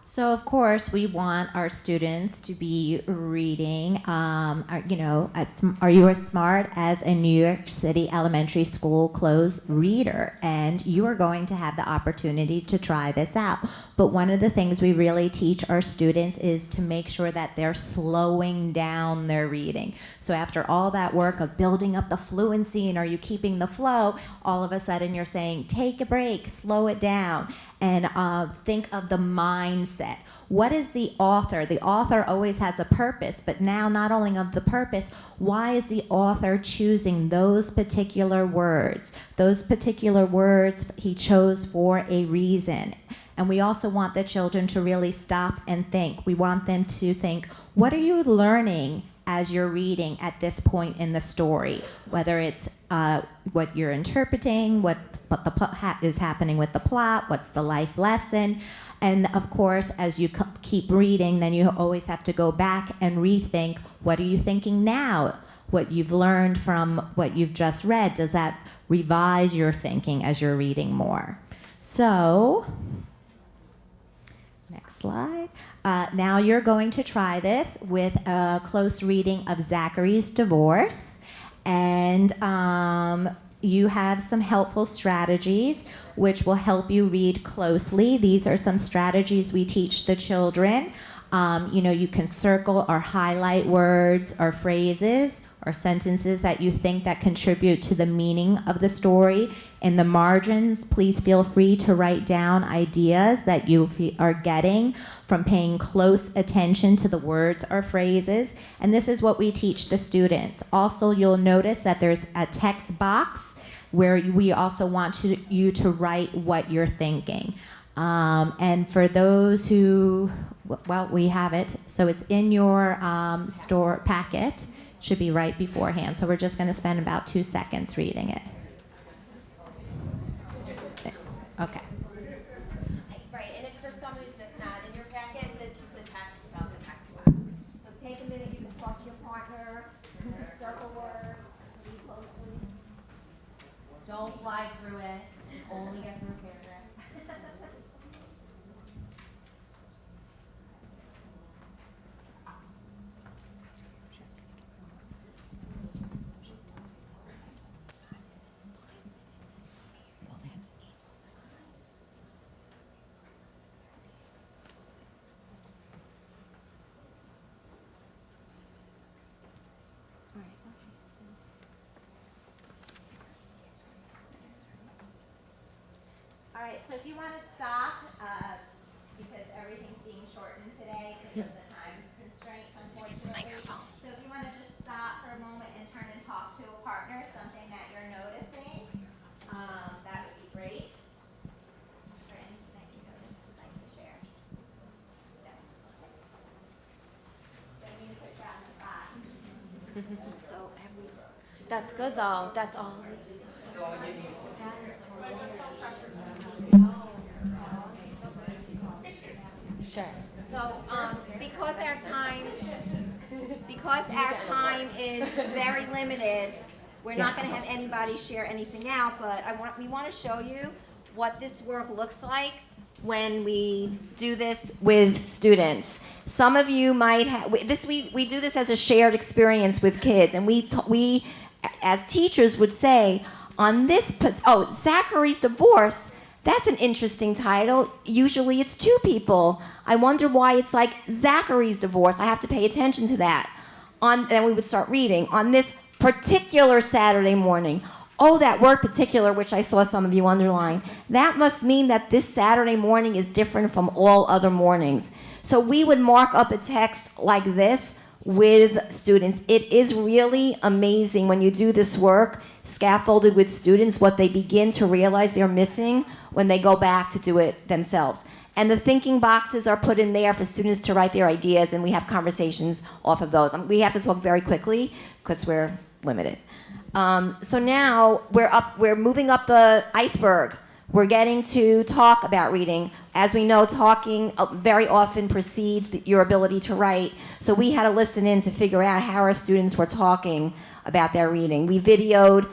So, of course, we want our students to be reading. Are you as smart as a New York City elementary school closed reader? And you are going to have the opportunity to try this out. But one of the things we really teach our students is to make sure that they're slowing down their reading. So after all that work of building up the fluency and are you keeping the flow, all of a sudden you're saying, take a break, slow it down. And think of the mindset. What is the author? The author always has a purpose, but now not only of the purpose, why is the author choosing those particular words? Those particular words he chose for a reason. And we also want the children to really stop and think. We want them to think, what are you learning as you're reading at this point in the story? Whether it's what you're interpreting, what is happening with the plot, what's the life lesson. And of course, as you keep reading, then you always have to go back and rethink, what are you thinking now? What you've learned from what you've just read, does that revise your thinking as you're reading more? So, next slide. Now you're going to try this with a close reading of Zachary's Divorce. And you have some helpful strategies which will help you read closely. These are some strategies we teach the children. You can circle or highlight words or phrases or sentences that you think that contribute to the meaning of the story. In the margins, please feel free to write down ideas that you are getting from paying close attention to the words or phrases. And this is what we teach the students. Also, you'll notice that there's a text box where we also want you to write what you're thinking. And for those who, well, we have it. So it's in your store packet. Should be right beforehand. So we're just going to spend about 2 seconds reading it. Okay. Right, and if for some reason it's not in your packet, this is the text without the text box. So take a minute, you can talk to your partner, circle words, read closely. Don't fly through it, only get through a paragraph. All right, so if you want to stop, because everything's being shortened today because of the time constraints, unfortunately. So if you want to just stop for a moment and turn and talk to a partner, something that you're noticing, that would be great. Or anything that you noticed you'd like to share. Don't mean to put you on the spot. That's good though, that's all. Sure. So, because our time is very limited, we're not going to have anybody share anything out. But we want to show you what this work looks like when we do this with students. Some of you might have this. We do this as a shared experience with kids, and we as teachers would say on this. Zachary's divorce. That's an interesting title. Usually it's two people. I wonder why it's like Zachary's divorce. I have to pay attention to that. Then we would start reading. On this particular Saturday morning, that word particular, which I saw some of you underline, that must mean that this Saturday morning is different from all other mornings. So we would mark up a text like this with students. It is really amazing when you do this work, scaffolded with students, what they begin to realize they're missing when they go back to do it themselves. And the thinking boxes are put in there for students to write their ideas, and we have conversations off of those. We have to talk very quickly because we're limited. So now we're moving up the iceberg. We're getting to talk about reading. As we know, talking very often precedes your ability to write. So we had to listen in to figure out how our students were talking about their reading. We videoed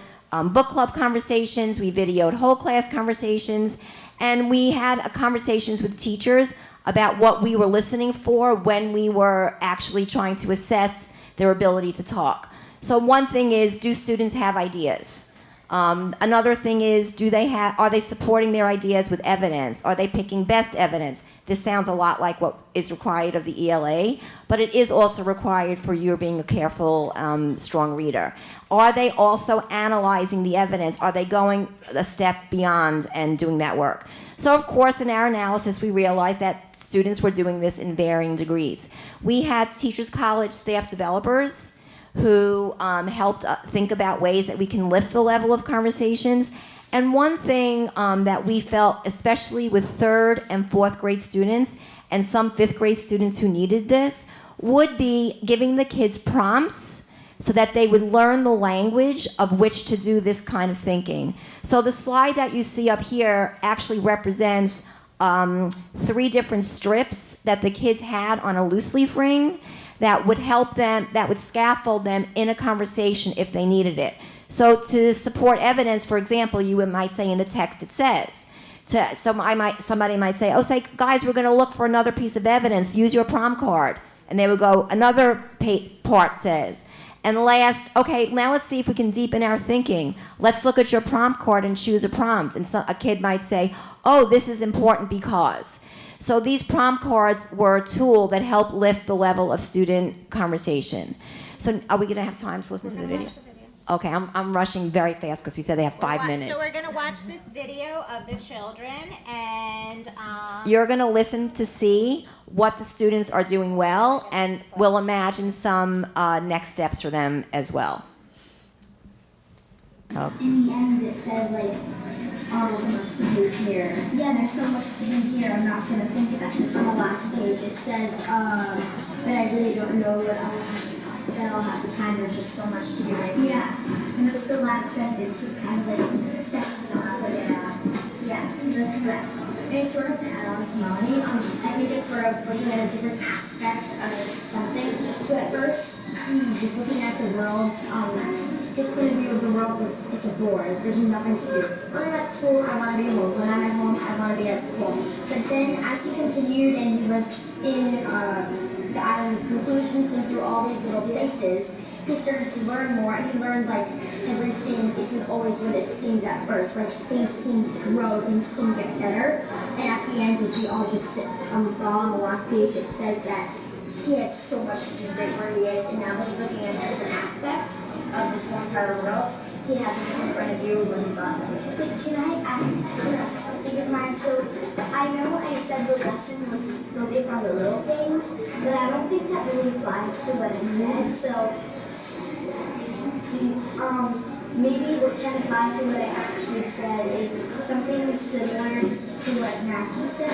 book club conversations, we videoed whole class conversations, and we had conversations with teachers about what we were listening for when we were actually trying to assess their ability to talk. So one thing is, do students have ideas? Another thing is, are they supporting their ideas with evidence? Are they picking best evidence? This sounds a lot like what is required of the ELA, but it is also required for you being a careful, strong reader. Are they also analyzing the evidence? Are they going a step beyond and doing that work? So of course, in our analysis, we realized that students were doing this in varying degrees. We had Teachers College staff developers who helped think about ways that we can lift the level of conversations. And one thing that we felt, especially with 3rd and 4th grade students and some 5th grade students who needed this, would be giving the kids prompts so that they would learn the language of which to do this kind of thinking. So the slide that you see up here actually represents 3 different strips that the kids had on a loose leaf ring that would help them, that would scaffold them in a conversation if they needed it. So to support evidence, for example, you might say in the text it says. Somebody might say, guys, we're going to look for another piece of evidence. Use your prom card. And they would go, another part says. And last, okay, now let's see if we can deepen our thinking. Let's look at your prompt card and choose a prompt. And a kid might say, oh, this is important because. So these prompt cards were a tool that helped lift the level of student conversation. So are we going to have time to listen to the video? Okay, I'm rushing very fast because we said they have 5 minutes. So we're going to watch this video of the children, and You're going to listen to see what the students are doing well, and we'll imagine some next steps for them as well. In the end, it says, like, oh, there's so much to do here. Yeah, there's so much to do here. I'm not going to think of that. On the last page, it says, but I really don't know what I'll have the time. There's just so much to do right now. Yeah, and that's the last sentence. It kind of, like, sets it up. Yeah, so that's correct. And sort of to add on to Melanie, I think it's sort of looking at a different aspect of something. So at first, just looking at the world, his point of view of the world was it's a bore. There's nothing to do. When I'm at school, I want to be home. When I'm at home, I want to be at school. But then as he continued and he was in the island of conclusions and through all these little places, he started to learn more, and he learned like everything isn't always what it seems at first. Like things can grow, things can get better. And at the end, as we all just saw on the last page, it says that he has so much to do right where he is, and now that he's looking at a different aspect of this whole entire world, he has a different point of view when he thought of it. But can I ask something of mine? So I know I said the lesson was focused on the little things, but I don't think that really applies to what I said. So maybe what can apply to what I actually said is something similar to what Mackie said.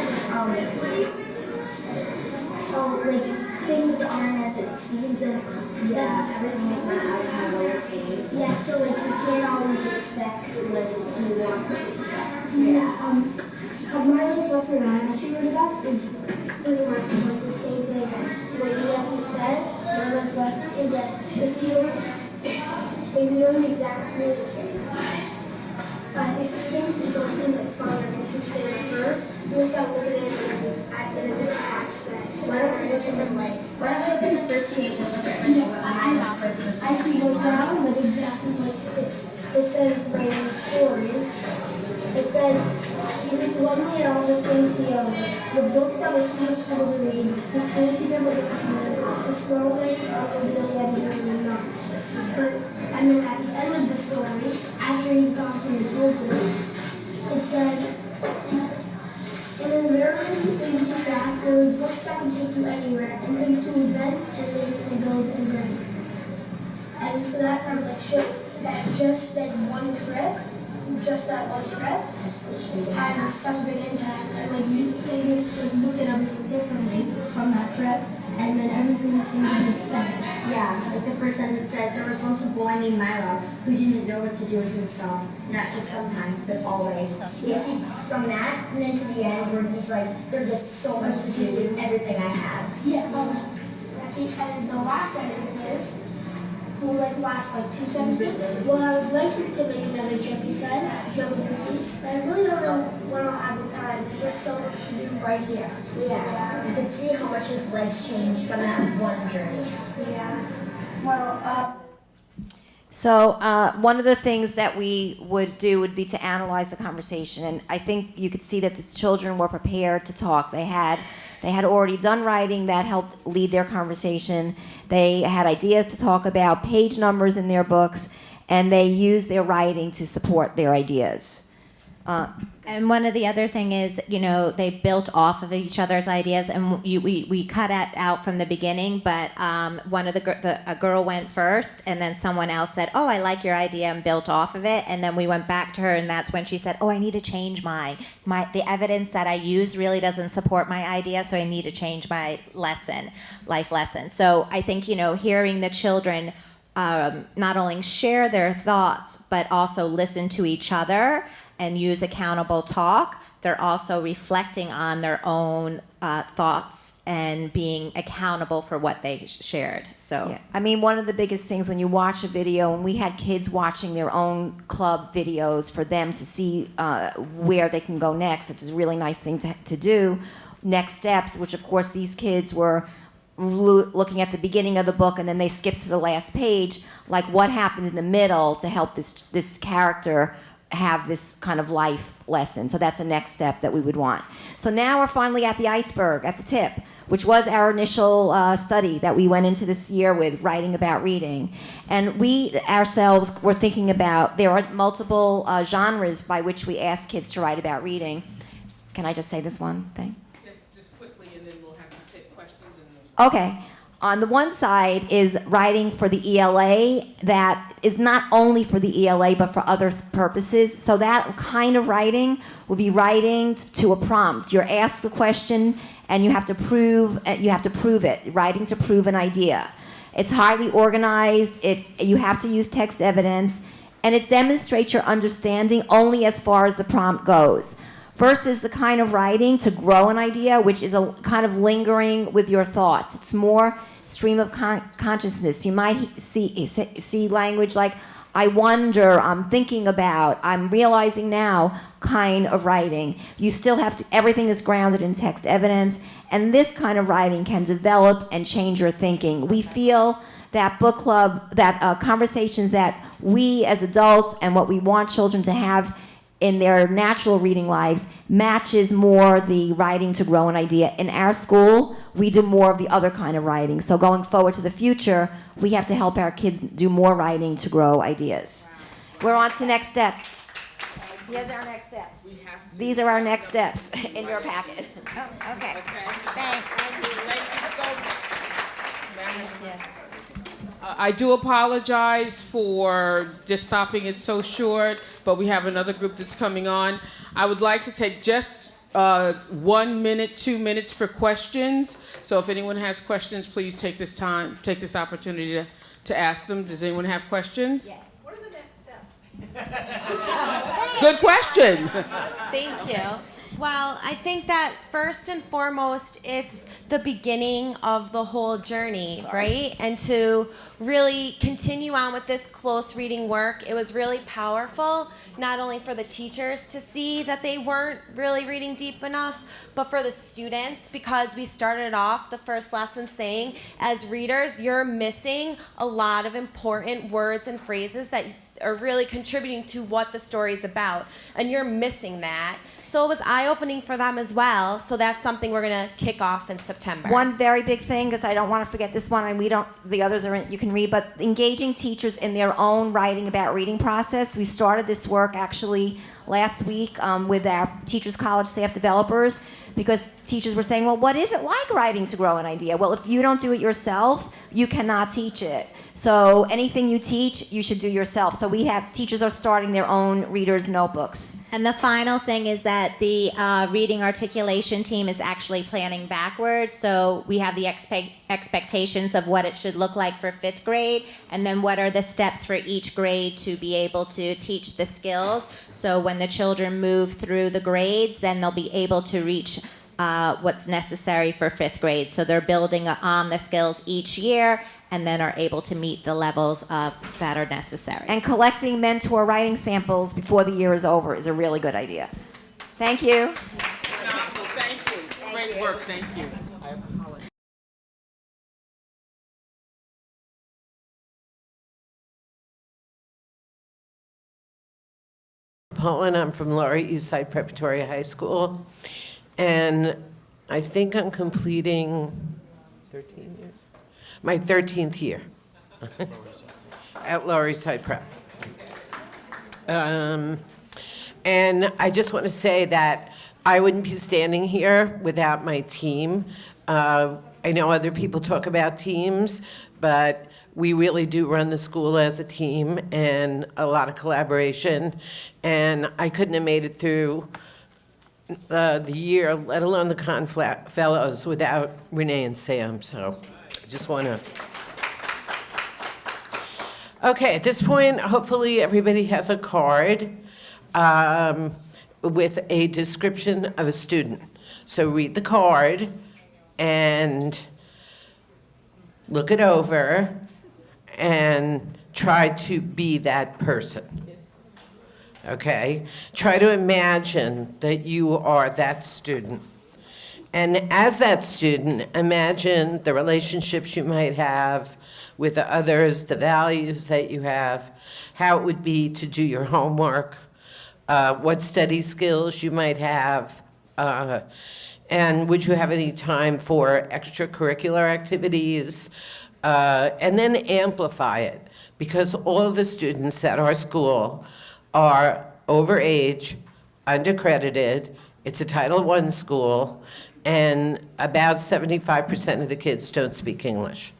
Like things aren't as it seems, and everything is not how it seems. Yeah, so like you can't always expect what you want to expect. My little first thing I actually wrote about is pretty much like the same thing as what you actually said. My little lesson is that if you know exactly if things don't seem like fun or interesting at first, you just gotta look at it in a different aspect. Why don't we look at the first page and look at I see go down, but exactly like it said right in the story. It said he was lovely at all the things the books that were too much trouble to read, the schools he never got to read, the stories of the really had even enough. But at the end of the story, after he'd gone to the children, it said, and in Maryland, things like that, there were books that could take you anywhere, and things to invent and make and build and bring. And so that kind of like showed that just that one trip had such a big impact, and like they just looked at everything differently from that trip, and then everything seemed to make sense. Yeah, like the first sentence says, there was once a boy named Milo who didn't know what to do with himself, not just sometimes, but always. You see, from that, and then to the end, where he's like, there's just so much to do with everything I have. Yeah, and the last sentence is, last 2 sentences. Well, I would like to make another trip, he said, but I really don't know when I'll have the time. There's so much to do right here. Yeah. You can see how much his life's changed from that one journey. Yeah. Well, So one of the things that we would do would be to analyze the conversation, and I think you could see that the children were prepared to talk. They had already done writing that helped lead their conversation. They had ideas to talk about, page numbers in their books, and they used their writing to support their ideas. And one of the other thing is, they built off of each other's ideas, and we cut it out from the beginning. But one of a girl went first, and then someone else said, "Oh, I like your idea," and built off of it. And then we went back to her, and that's when she said, "Oh, I need to change mine. The evidence that I use really doesn't support my idea, so I need to change my life lesson." So I think hearing the children not only share their thoughts but also listen to each other and use accountable talk, they're also reflecting on their own thoughts and being accountable for what they shared. So, yeah. I mean, one of the biggest things when you watch a video, and we had kids watching their own club videos for them to see where they can go next. It's a really nice thing to do. Next steps, which of course these kids were looking at the beginning of the book and then they skip to the last page, like what happened in the middle to help this character have this kind of life lesson. So that's the next step that we would want. So now we're finally at the iceberg, at the tip, which was our initial study that we went into this year with, writing about reading. And we ourselves were thinking about, there are multiple genres by which we ask kids to write about reading. Can I just say this one thing? Just quickly, and then we'll have to take questions. And Okay. On the one side is writing for the ELA that is not only for the ELA but for other purposes. So that kind of writing would be writing to a prompt. You're asked a question and you have to prove it. Writing to prove an idea. It's highly organized. You have to use text evidence, and it demonstrates your understanding only as far as the prompt goes. Versus the kind of writing to grow an idea, which is a kind of lingering with your thoughts. It's more stream of consciousness. You might see language like, I wonder, I'm thinking about, I'm realizing now, kind of writing. You still have to, everything is grounded in text evidence, and this kind of writing can develop and change your thinking. We feel that book club, that conversations that we as adults and what we want children to have in their natural reading lives matches more the writing to grow an idea. In our school, we do more of the other kind of writing. So going forward to the future, we have to help our kids do more writing to grow ideas. We're on to next steps. Here's our next steps. These are our next steps in your packet. Oh, okay. Thank you. I do apologize for just stopping it so short, but we have another group that's coming on. I would like to take just 1 minute, 2 minutes for questions. So if anyone has questions, please take this opportunity to ask them. Does anyone have questions? Yes. What are the next steps? Good question. Thank you. Well, I think that first and foremost, it's the beginning of the whole journey, right? And to really continue on with this close reading work, it was really powerful, not only for the teachers to see that they weren't really reading deep enough, but for the students, because we started off the first lesson saying, as readers, you're missing a lot of important words and phrases that are really contributing to what the story is about, and you're missing that. So it was eye-opening for them as well. So that's something we're going to kick off in September. One very big thing, because I don't want to forget this one, and the others are you can read, but engaging teachers in their own writing about reading process. We started this work actually last week with our Teachers College staff developers, because teachers were saying, well, what is it like writing to grow an idea? Well, if you don't do it yourself, you cannot teach it. So anything you teach, you should do yourself. So teachers are starting their own readers' notebooks. And the final thing is that the reading articulation team is actually planning backwards. So we have the expectations of what it should look like for 5th grade, and then what are the steps for each grade to be able to teach the skills. So when the children move through the grades, then they'll be able to reach what's necessary for 5th grade. So they're building on the skills each year, and then are able to meet the levels that are necessary. And collecting mentor writing samples before the year is over is a really good idea. Thank you. Thank you. Great work. Thank you. Poland. I'm from Lower East Side Preparatory High School, and I think I'm completing 13 years. My 13th year at Lower East Side Prep. And I just want to say that I wouldn't be standing here without my team. I know other people talk about teams, but we really do run the school as a team and a lot of collaboration. And I couldn't have made it through the year, let alone the Con Fellows, without Renee and Sam. So I just want to. Okay, at this point, hopefully everybody has a card with a description of a student. So read the card and look it over and try to be that person. Okay? Try to imagine that you are that student And as that student, imagine the relationships you might have with the others, the values that you have, how it would be to do your homework, what study skills you might have, and would you have any time for extracurricular activities, and then amplify it, because all of the students at our school are overage, undercredited, it's a Title I school, and about 75% of the kids don't speak English.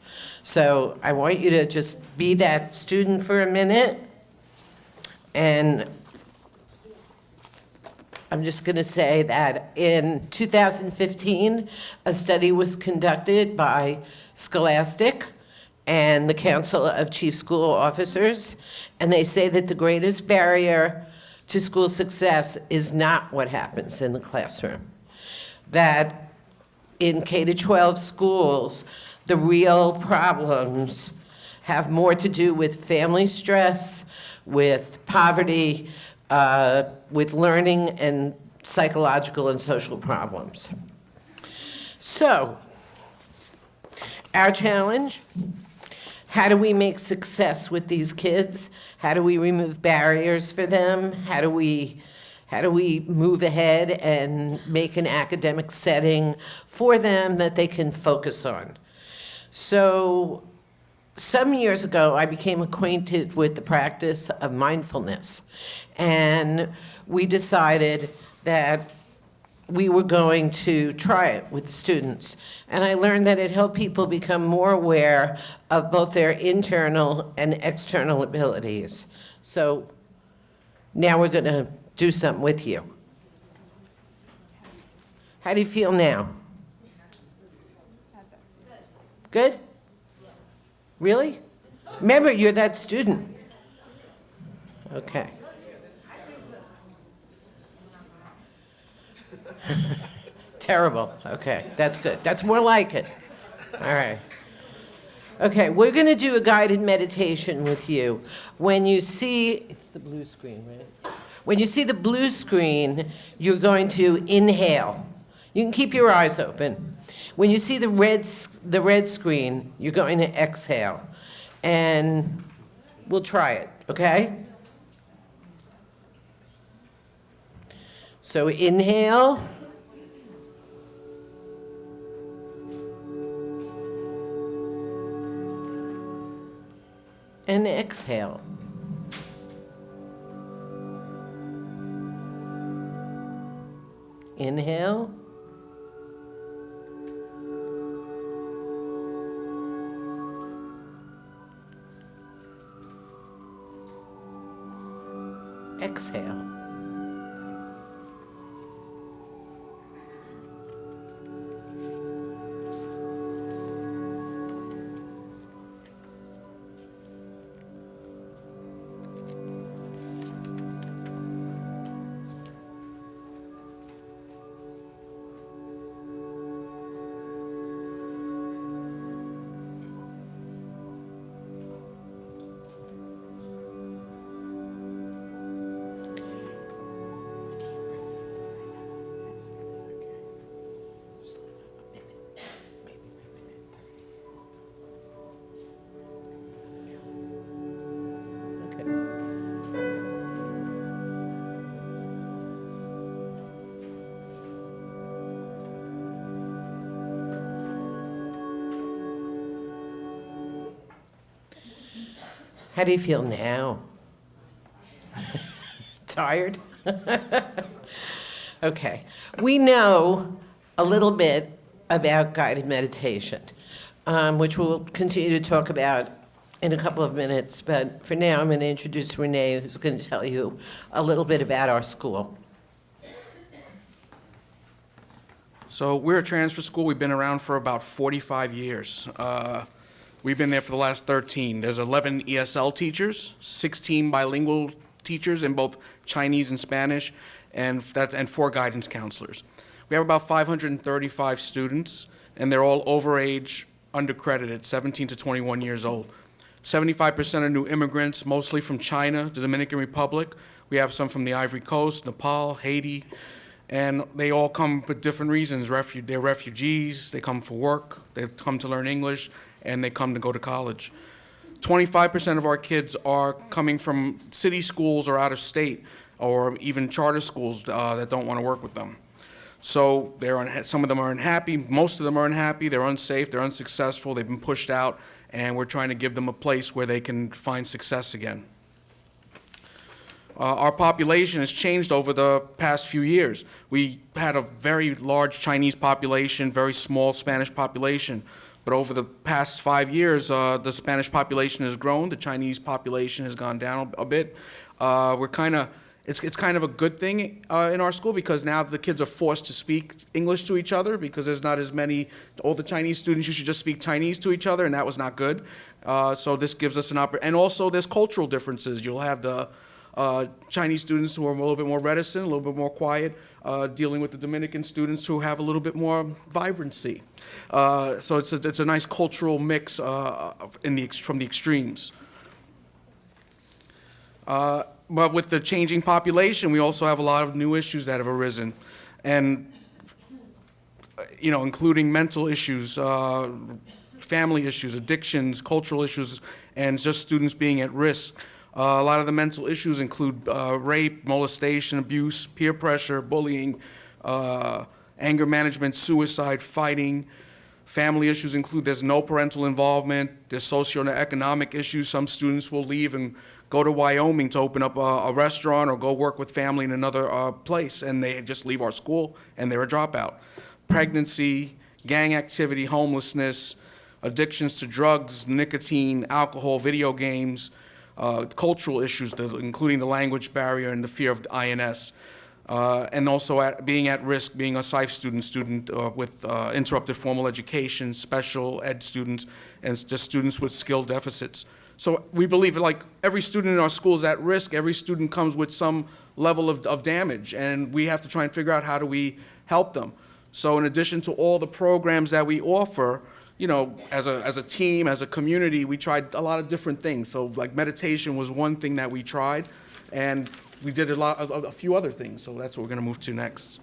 So I want you to just be that student for a minute, and I'm just going to say that in 2015, a study was conducted by Scholastic and the Council of Chief School Officers, and they say that the greatest barrier to school success is not what happens in the classroom. That in K-12 schools, the real problems have more to do with family stress, with poverty, with learning and psychological and social problems. So, our challenge, how do we make success with these kids? How do we remove barriers for them? How do we move ahead and make an academic setting for them that they can focus on? So, some years ago, I became acquainted with the practice of mindfulness, and we decided that we were going to try it with the students. And I learned that it helped people become more aware of both their internal and external abilities. So now we're going to do something with you. How do you feel now? Good? Really? Remember, you're that student. Okay. Terrible. Okay, that's good. That's more like it. All right. Okay, we're going to do a guided meditation with you. When you see, it's the blue screen, right? When you see the blue screen, you're going to inhale. You can keep your eyes open. When you see the red screen, you're going to exhale. And we'll try it, okay? So inhale. And exhale. Inhale. Exhale. How do you feel now? Tired? Okay. We know a little bit about guided meditation, which we'll continue to talk about in a couple of minutes. But for now, I'm going to introduce Renee, who's going to tell you a little bit about our school. So we're a transfer school. We've been around for about 45 years. We've been there for the last 13. There's 11 ESL teachers, 16 bilingual teachers in both Chinese and Spanish, and 4 guidance counselors. We have about 535 students, and they're all overage, undercredited, 17 to 21 years old. 75% are new immigrants, mostly from China, the Dominican Republic. We have some from the Ivory Coast, Nepal, Haiti, And they all come for different reasons. They're refugees, they come for work, they come to learn English, and they come to go to college. 25% of our kids are coming from city schools or out of state, or even charter schools that don't want to work with them. So some of them are unhappy, most of them are unhappy, they're unsafe, they're unsuccessful, they've been pushed out, and we're trying to give them a place where they can find success again. Our population has changed over the past few years. We had a very large Chinese population, very small Spanish population. But over the past 5 years, the Spanish population has grown, the Chinese population has gone down a bit. It's kind of a good thing in our school, because now the kids are forced to speak English to each other, because there's not as many, all the Chinese students used to just speak Chinese to each other, and that was not good. So this gives us an opportunity. And also there's cultural differences. You'll have the Chinese students who are a little bit more reticent, a little bit more quiet, dealing with the Dominican students who have a little bit more vibrancy. So it's a nice cultural mix from the extremes. But with the changing population, we also have a lot of new issues that have arisen, and including mental issues, family issues, addictions, cultural issues, and just students being at risk. A lot of the mental issues include rape, molestation, abuse, peer pressure, bullying, anger management, suicide, fighting. Family issues include there's no parental involvement, there's socioeconomic issues. Some students will leave and go to Wyoming to open up a restaurant or go work with family in another place, and they just leave our school and they're a dropout. Pregnancy, gang activity, homelessness, addictions to drugs, nicotine, alcohol, video games, cultural issues, including the language barrier and the fear of INS, and also being at risk, being a SIFE student with interrupted formal education, special ed students, and just students with skill deficits. So we believe like every student in our school is at risk. Every student comes with some level of damage, and we have to try and figure out how do we help them. So in addition to all the programs that we offer, as a team, as a community, we tried a lot of different things. So like meditation was one thing that we tried, and we did a few other things. So that's what we're going to move to next.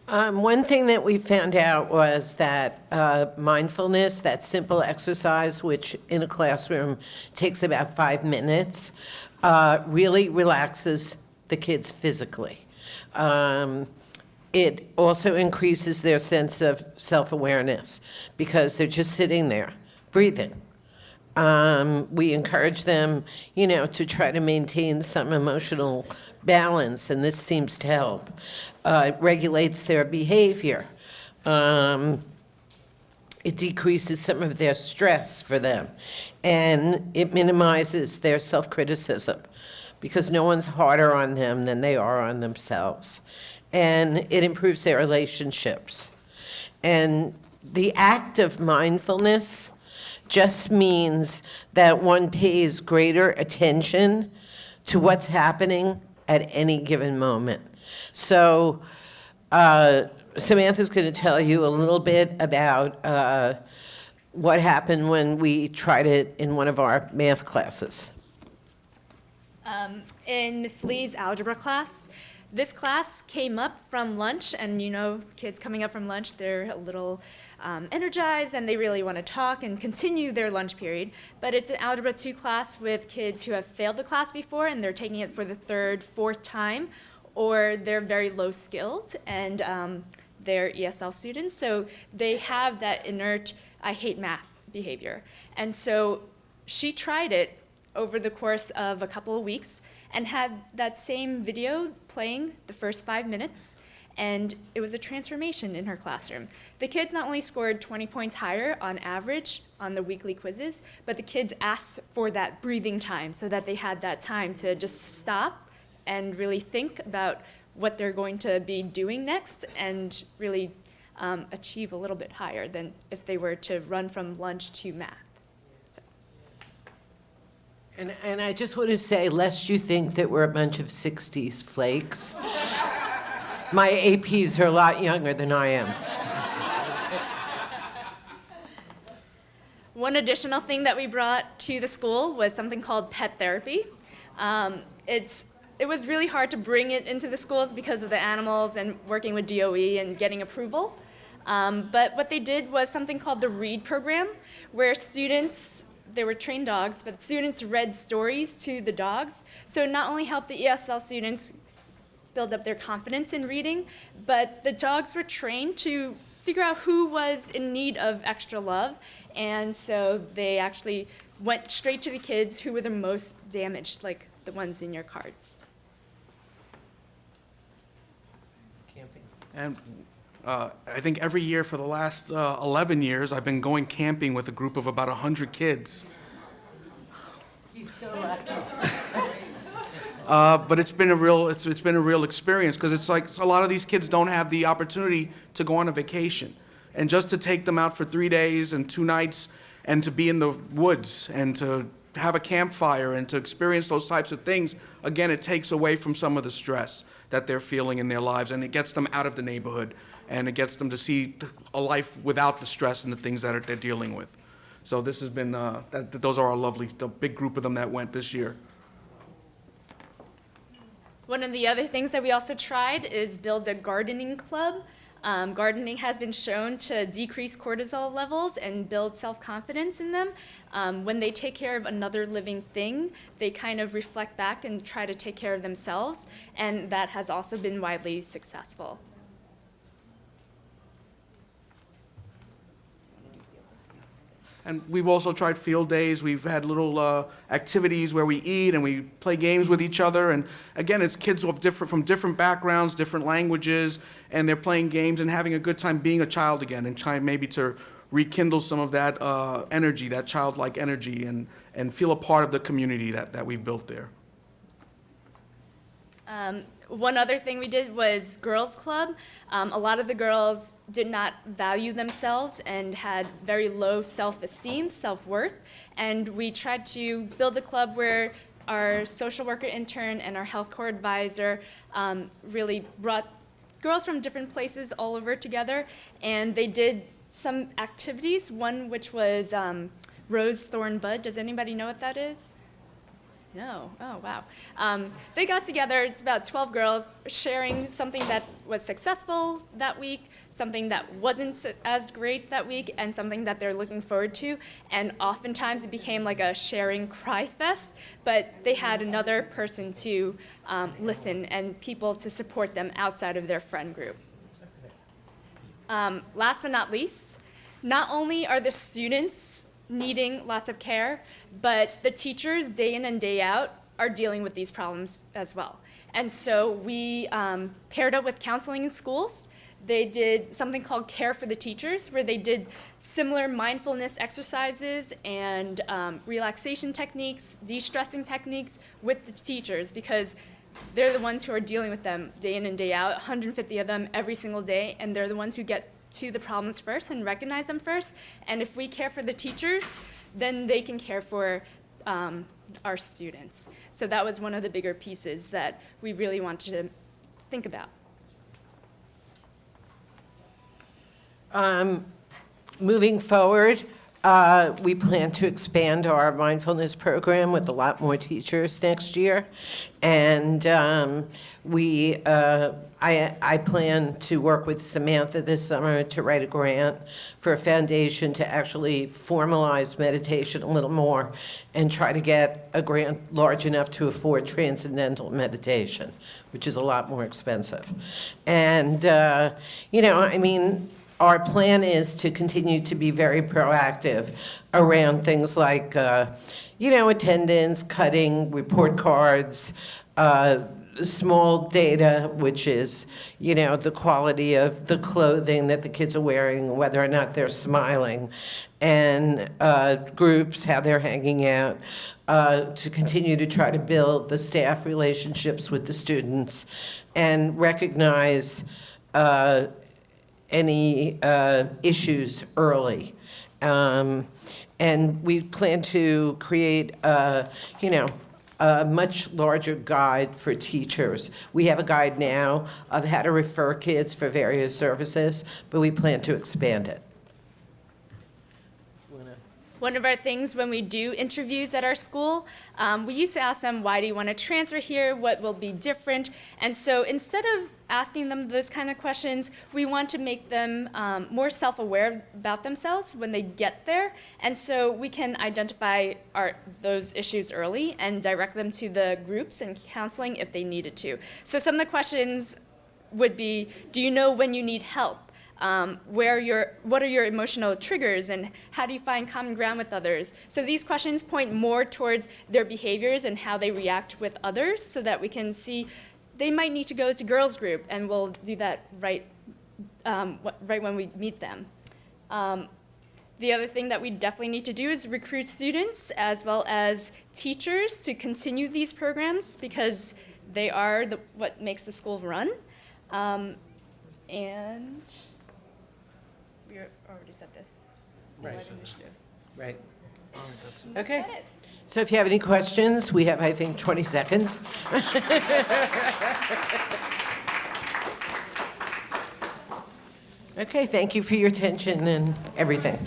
One thing that we found out was that mindfulness, that simple exercise, which in a classroom takes about 5 minutes, really relaxes the kids physically. It also increases their sense of self-awareness because they're just sitting there, breathing. We encourage them, to try to maintain some emotional balance, and this seems to help. It regulates their behavior. It decreases some of their stress for them, and it minimizes their self-criticism because no one's harder on them than they are on themselves. And it improves their relationships. And the act of mindfulness just means that one pays greater attention to what's happening at any given moment. So Samantha's going to tell you a little bit about what happened when we tried it in one of our math classes. In Miss Lee's algebra class, this class came up from lunch, and kids coming up from lunch, they're a little energized and they really want to talk and continue their lunch period. But it's an Algebra 2 class with kids who have failed the class before and they're taking it for the 3rd, 4th time, or they're very low skilled and they're ESL students. So they have that inert, I hate math behavior. And so she tried it over the course of a couple of weeks and had that same video playing the first 5 minutes, and it was a transformation in her classroom. The kids not only scored 20 points higher on average on the weekly quizzes, but the kids asked for that breathing time so that they had that time to just stop and really think about what they're going to be doing next and really achieve a little bit higher than if they were to run from lunch to math. And I just want to say, lest you think that we're a bunch of 60s flakes, my APs are a lot younger than I am. One additional thing that we brought to the school was something called pet therapy. It was really hard to bring it into the schools because of the animals and working with DOE and getting approval. But what they did was something called the READ program, where students, they were trained dogs, but students read stories to the dogs. So it not only helped the ESL students build up their confidence in reading, but the dogs were trained to figure out who was in need of extra love. And so they actually went straight to the kids who were the most damaged, like the ones in your cards. And I think every year for the last 11 years, I've been going camping with a group of about 100 kids. He's so lucky. But it's been a real experience, because it's like a lot of these kids don't have the opportunity to go on a vacation, and just to take them out for 3 days and 2 nights, and to be in the woods and to have a campfire and to experience those types of things. Again, it takes away from some of the stress that they're feeling in their lives, and it gets them out of the neighborhood, and it gets them to see a life without the stress and the things that they're dealing with. So this has been those are the big group of them that went this year. One of the other things that we also tried is build a gardening club. Gardening has been shown to decrease cortisol levels and build self-confidence in them. When they take care of another living thing, they kind of reflect back and try to take care of themselves, and that has also been widely successful. And we've also tried field days. We've had little activities where we eat and we play games with each other. And again, it's kids from different backgrounds, different languages, and they're playing games and having a good time being a child again, and trying maybe to rekindle some of that energy, that childlike energy, and feel a part of the community that we've built there. One other thing we did was Girls Club. A lot of the girls did not value themselves and had very low self-esteem, self-worth, and we tried to build a club where our social worker intern and our health corps advisor really brought girls from different places all over together, and they did some activities, one which was Rose, Thorn, Bud. Does anybody know what that is? No. Oh, wow. They got together, it's about 12 girls, sharing something that was successful that week, something that wasn't as great that week, and something that they're looking forward to. And oftentimes it became like a sharing cry fest, but they had another person to listen and people to support them outside of their friend group. Last but not least, not only are the students needing lots of care, but the teachers day in and day out are dealing with these problems as well. And so we paired up with counseling in schools. They did something called Care for the Teachers, where they did similar mindfulness exercises and relaxation techniques, de-stressing techniques with the teachers, because they're the ones who are dealing with them day in and day out, 150 of them every single day, and they're the ones who get to the problems first and recognize them first. And if we care for the teachers, then they can care for our students. So that was one of the bigger pieces that we really wanted to think about. Moving forward, we plan to expand our mindfulness program with a lot more teachers next year. And I plan to work with Samantha this summer to write a grant for a foundation to actually formalize meditation a little more and try to get a grant large enough to afford transcendental meditation, which is a lot more expensive. And, our plan is to continue to be very proactive around things like, attendance, cutting, report cards, small data, which is, the quality of the clothing that the kids are wearing, whether or not they're smiling, and groups, how they're hanging out, to continue to try to build the staff relationships with the students and recognize any issues early. And we plan to create, a much larger guide for teachers. We have a guide now of how to refer kids for various services, but we plan to expand it. one of our things when we do interviews at our school, we used to ask them, why do you want to transfer here? What will be different? And so instead of asking them those kind of questions, we want to make them more self-aware about themselves when they get there. And so we can identify those issues early and direct them to the groups and counseling if they needed to. So some of the questions would be, do you know when you need help? What are your emotional triggers, and how do you find common ground with others? So these questions point more towards their behaviors and how they react with others, so that we can see they might need to go to girls group, and we'll do that right when we meet them. The other thing that we definitely need to do is recruit students as well as teachers to continue these programs, because they are what makes the school run. And we already said this. Right. Initiative. Right. Okay. So if you have any questions, we have, I think, 20 seconds. Okay, thank you for your attention and everything.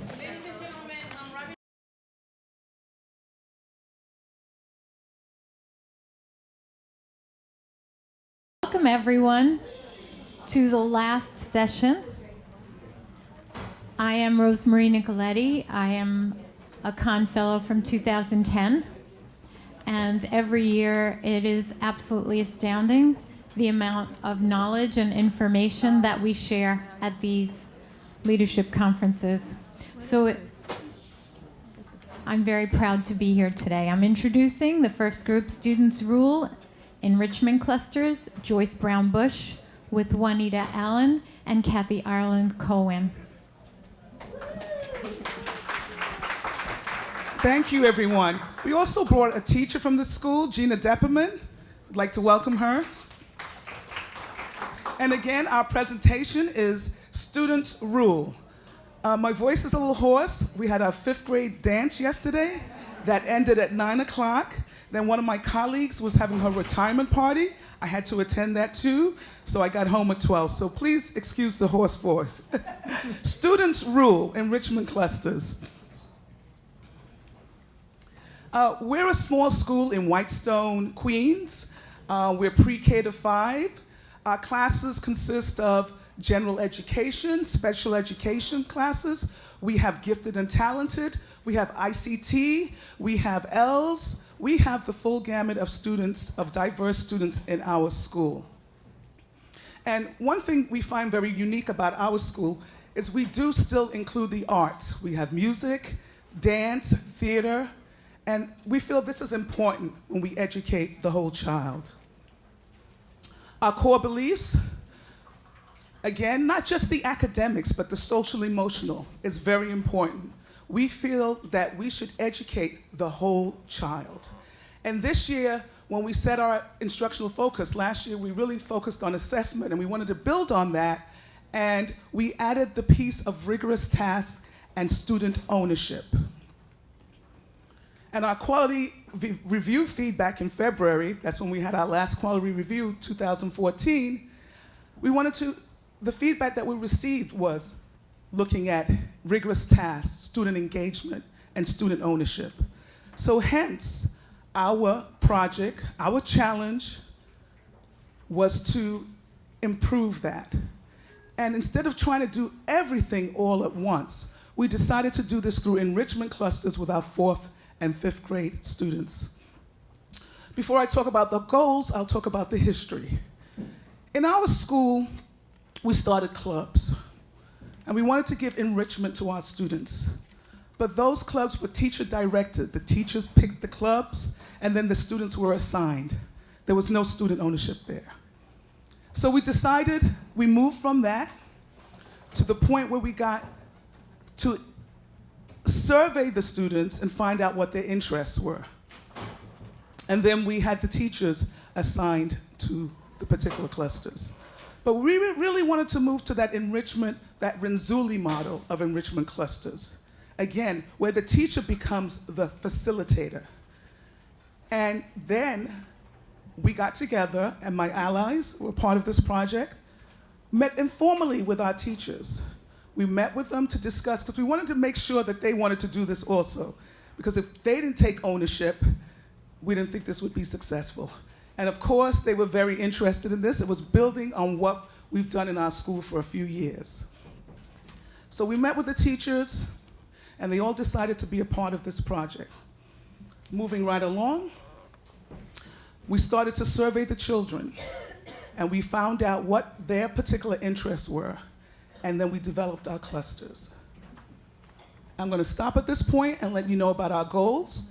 Welcome, everyone, to the last session. I am Rosemarie Nicoletti. I am a Kahn Fellow from 2010. And every year it is absolutely astounding the amount of knowledge and information that we share at these leadership conferences. So I'm very proud to be here today. I'm introducing the first group, Students Rule, Enrichment Clusters, Joyce Brown Bush, with Juanita Allen and Kathy Ireland Cohen. Thank you, everyone. We also brought a teacher from the school, Gina Depperman. I'd like to welcome her. And again, our presentation is Students Rule. My voice is a little hoarse. We had our 5th grade dance yesterday that ended at 9 o'clock. Then one of my colleagues was having her retirement party. I had to attend that too, so I got home at 12. So please excuse the hoarse voice. Students Rule, Enrichment Clusters. We're a small school in Whitestone, Queens. We're pre-K to 5. Our classes consist of general education, special education classes. We have gifted and talented. We have ICT. We have ELS. We have the full gamut of students, of diverse students in our school. And one thing we find very unique about our school is we do still include the arts. We have music, dance, theater, and we feel this is important when we educate the whole child. Our core beliefs, again, not just the academics, but the social emotional is very important. We feel that we should educate the whole child. And this year, when we set our instructional focus, last year we really focused on assessment, and we wanted to build on that, and we added the piece of rigorous tasks and student ownership. And our quality review feedback in February, that's when we had our last quality review, 2014, the feedback that we received was looking at rigorous tasks, student engagement, and student ownership. So hence, our project, our challenge was to improve that. And instead of trying to do everything all at once, we decided to do this through enrichment clusters with our 4th and 5th grade students. Before I talk about the goals, I'll talk about the history. In our school, we started clubs, and we wanted to give enrichment to our students. But those clubs were teacher-directed. The teachers picked the clubs, and then the students were assigned. There was no student ownership there. So we decided, we moved from that to the point where we got to survey the students and find out what their interests were. And then we had the teachers assigned to the particular clusters. But we really wanted to move to that enrichment, that Renzulli model of enrichment clusters. Again, where the teacher becomes the facilitator. And then we got together, and my allies were part of this project, met informally with our teachers. We met with them to discuss, because we wanted to make sure that they wanted to do this also. Because if they didn't take ownership, we didn't think this would be successful. And of course, they were very interested in this. It was building on what we've done in our school for a few years. So we met with the teachers, and they all decided to be a part of this project. Moving right along, we started to survey the children, and we found out what their particular interests were, and then we developed our clusters. I'm going to stop at this point and let you know about our goals.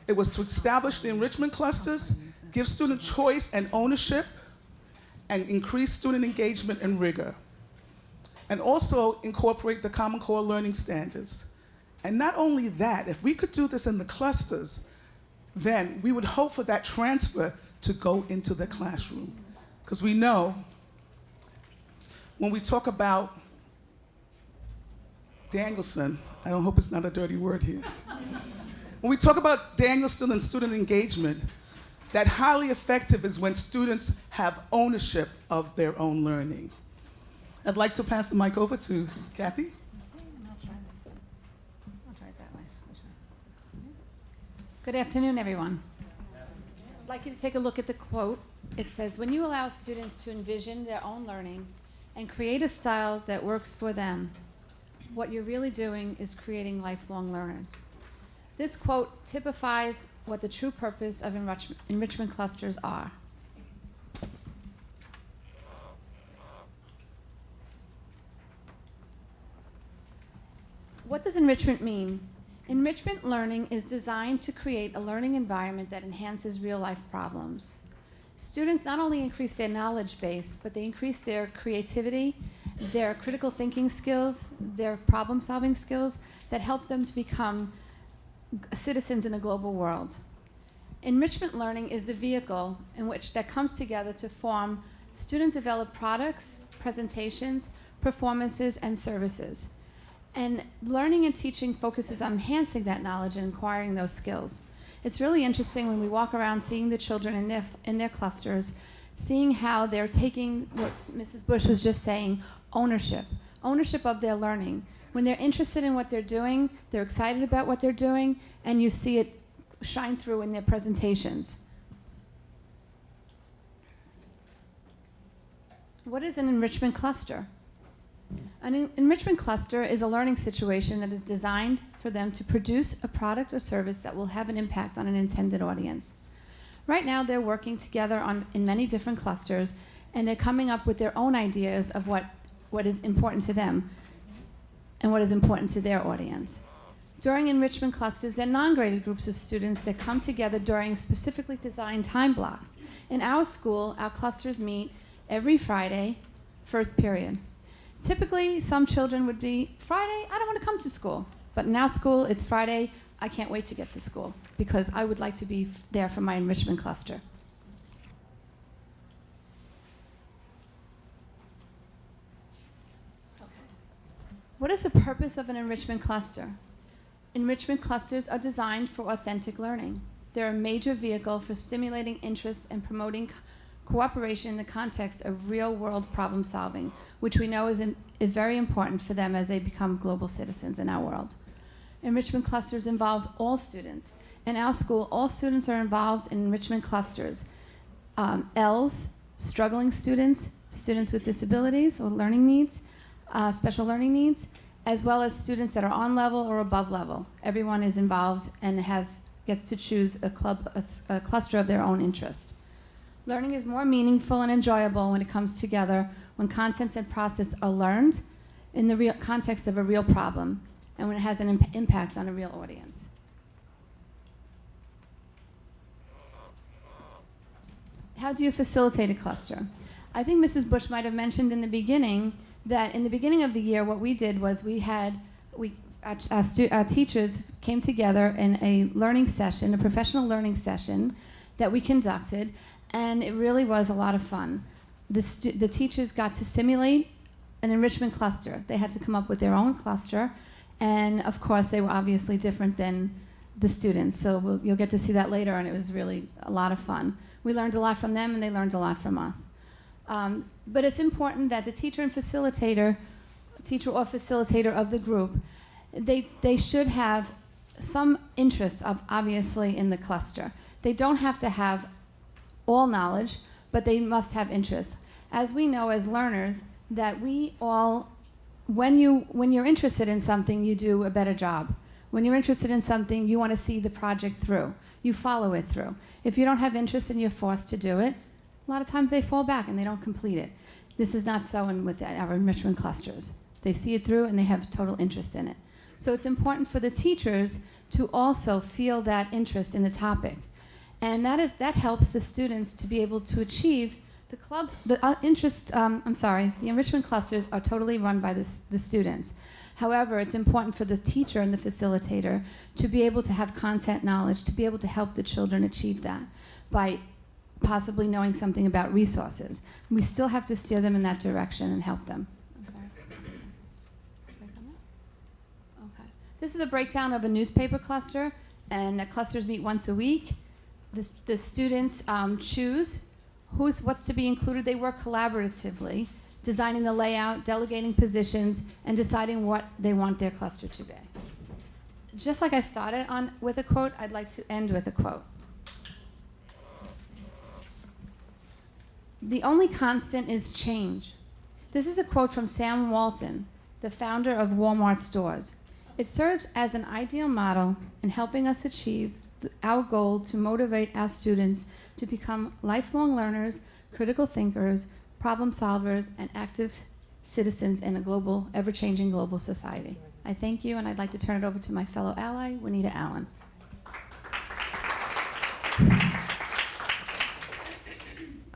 It was to establish the enrichment clusters, give student choice and ownership, and increase student engagement and rigor. And also incorporate the Common Core learning standards. And not only that, if we could do this in the clusters, then we would hope for that transfer to go into the classroom. Because we know when we talk about Danielson, I don't hope it's not a dirty word here. When we talk about Danielson and student engagement, that highly effective is when students have ownership of their own learning. I'd like to pass the mic over to Kathy. Good afternoon, everyone. I'd like you to take a look at the quote. It says, when you allow students to envision their own learning and create a style that works for them, what you're really doing is creating lifelong learners. This quote typifies what the true purpose of enrichment clusters are. What does enrichment mean? Enrichment learning is designed to create a learning environment that enhances real-life problems. Students not only increase their knowledge base, but they increase their creativity, their critical thinking skills, their problem-solving skills that help them to become citizens in a global world. Enrichment learning is the vehicle in which that comes together to form student-developed products, presentations, performances, and services. And learning and teaching focuses on enhancing that knowledge and acquiring those skills. It's really interesting when we walk around seeing the children in their clusters, seeing how they're taking what Mrs. Bush was just saying, ownership of their learning. When they're interested in what they're doing, they're excited about what they're doing, and you see it shine through in their presentations. What is an enrichment cluster? An enrichment cluster is a learning situation that is designed for them to produce a product or service that will have an impact on an intended audience. Right now, they're working together in many different clusters, and they're coming up with their own ideas of what is important to them and what is important to their audience. During enrichment clusters, they're non-graded groups of students that come together during specifically designed time blocks. In our school, our clusters meet every Friday, first period. Typically, some children would be, Friday, I don't want to come to school. But in our school, it's Friday, I can't wait to get to school because I would like to be there for my enrichment cluster. What is the purpose of an enrichment cluster? Enrichment clusters are designed for authentic learning. They're a major vehicle for stimulating interest and promoting cooperation in the context of real-world problem solving, which we know is very important for them as they become global citizens in our world. Enrichment clusters involves all students. In our school, all students are involved in enrichment clusters. Ls, struggling students, students with disabilities or learning needs, special learning needs, as well as students that are on level or above level. Everyone is involved and gets to choose a cluster of their own interest. Learning is more meaningful and enjoyable when it comes together when content and process are learned in the real context of a real problem and when it has an impact on a real audience. How do you facilitate a cluster? I think Mrs. Bush might have mentioned in the beginning that in the beginning of the year what we did was our teachers came together in a learning session, a professional learning session that we conducted, and it really was a lot of fun. The teachers got to simulate an enrichment cluster. They had to come up with their own cluster, and of course they were obviously different than the students, so you'll get to see that later, and it was really a lot of fun. We learned a lot from them, and they learned a lot from us. But it's important that the teacher and facilitator teacher or facilitator of the group, they should have some interest of obviously in the cluster. They don't have to have all knowledge, but they must have interest. As we know as learners, that we all, when you're interested in something, you do a better job. When you're interested in something, you want to see the project through. You follow it through. If you don't have interest and you're forced to do it, a lot of times they fall back and they don't complete it. This is not so with our enrichment clusters. They see it through and they have total interest in it. So it's important for the teachers to also feel that interest in the topic. And that helps the students to be able to achieve the clubs, the enrichment clusters are totally run by the students. However, it's important for the teacher and the facilitator to be able to have content knowledge, to be able to help the children achieve that by possibly knowing something about resources. We still have to steer them in that direction and help them. I'm sorry. Okay. This is a breakdown of a newspaper cluster, and the clusters meet once a week. The students choose what's to be included. They work collaboratively, designing the layout, delegating positions, and deciding what they want their cluster to be. Just like I started with a quote, I'd like to end with a quote. The only constant is change. This is a quote from Sam Walton, the founder of Walmart stores. It serves as an ideal model in helping us achieve our goal to motivate our students to become lifelong learners, critical thinkers, problem solvers, and active citizens in a ever-changing global society. I thank you, and I'd like to turn it over to my fellow ally, Juanita Allen.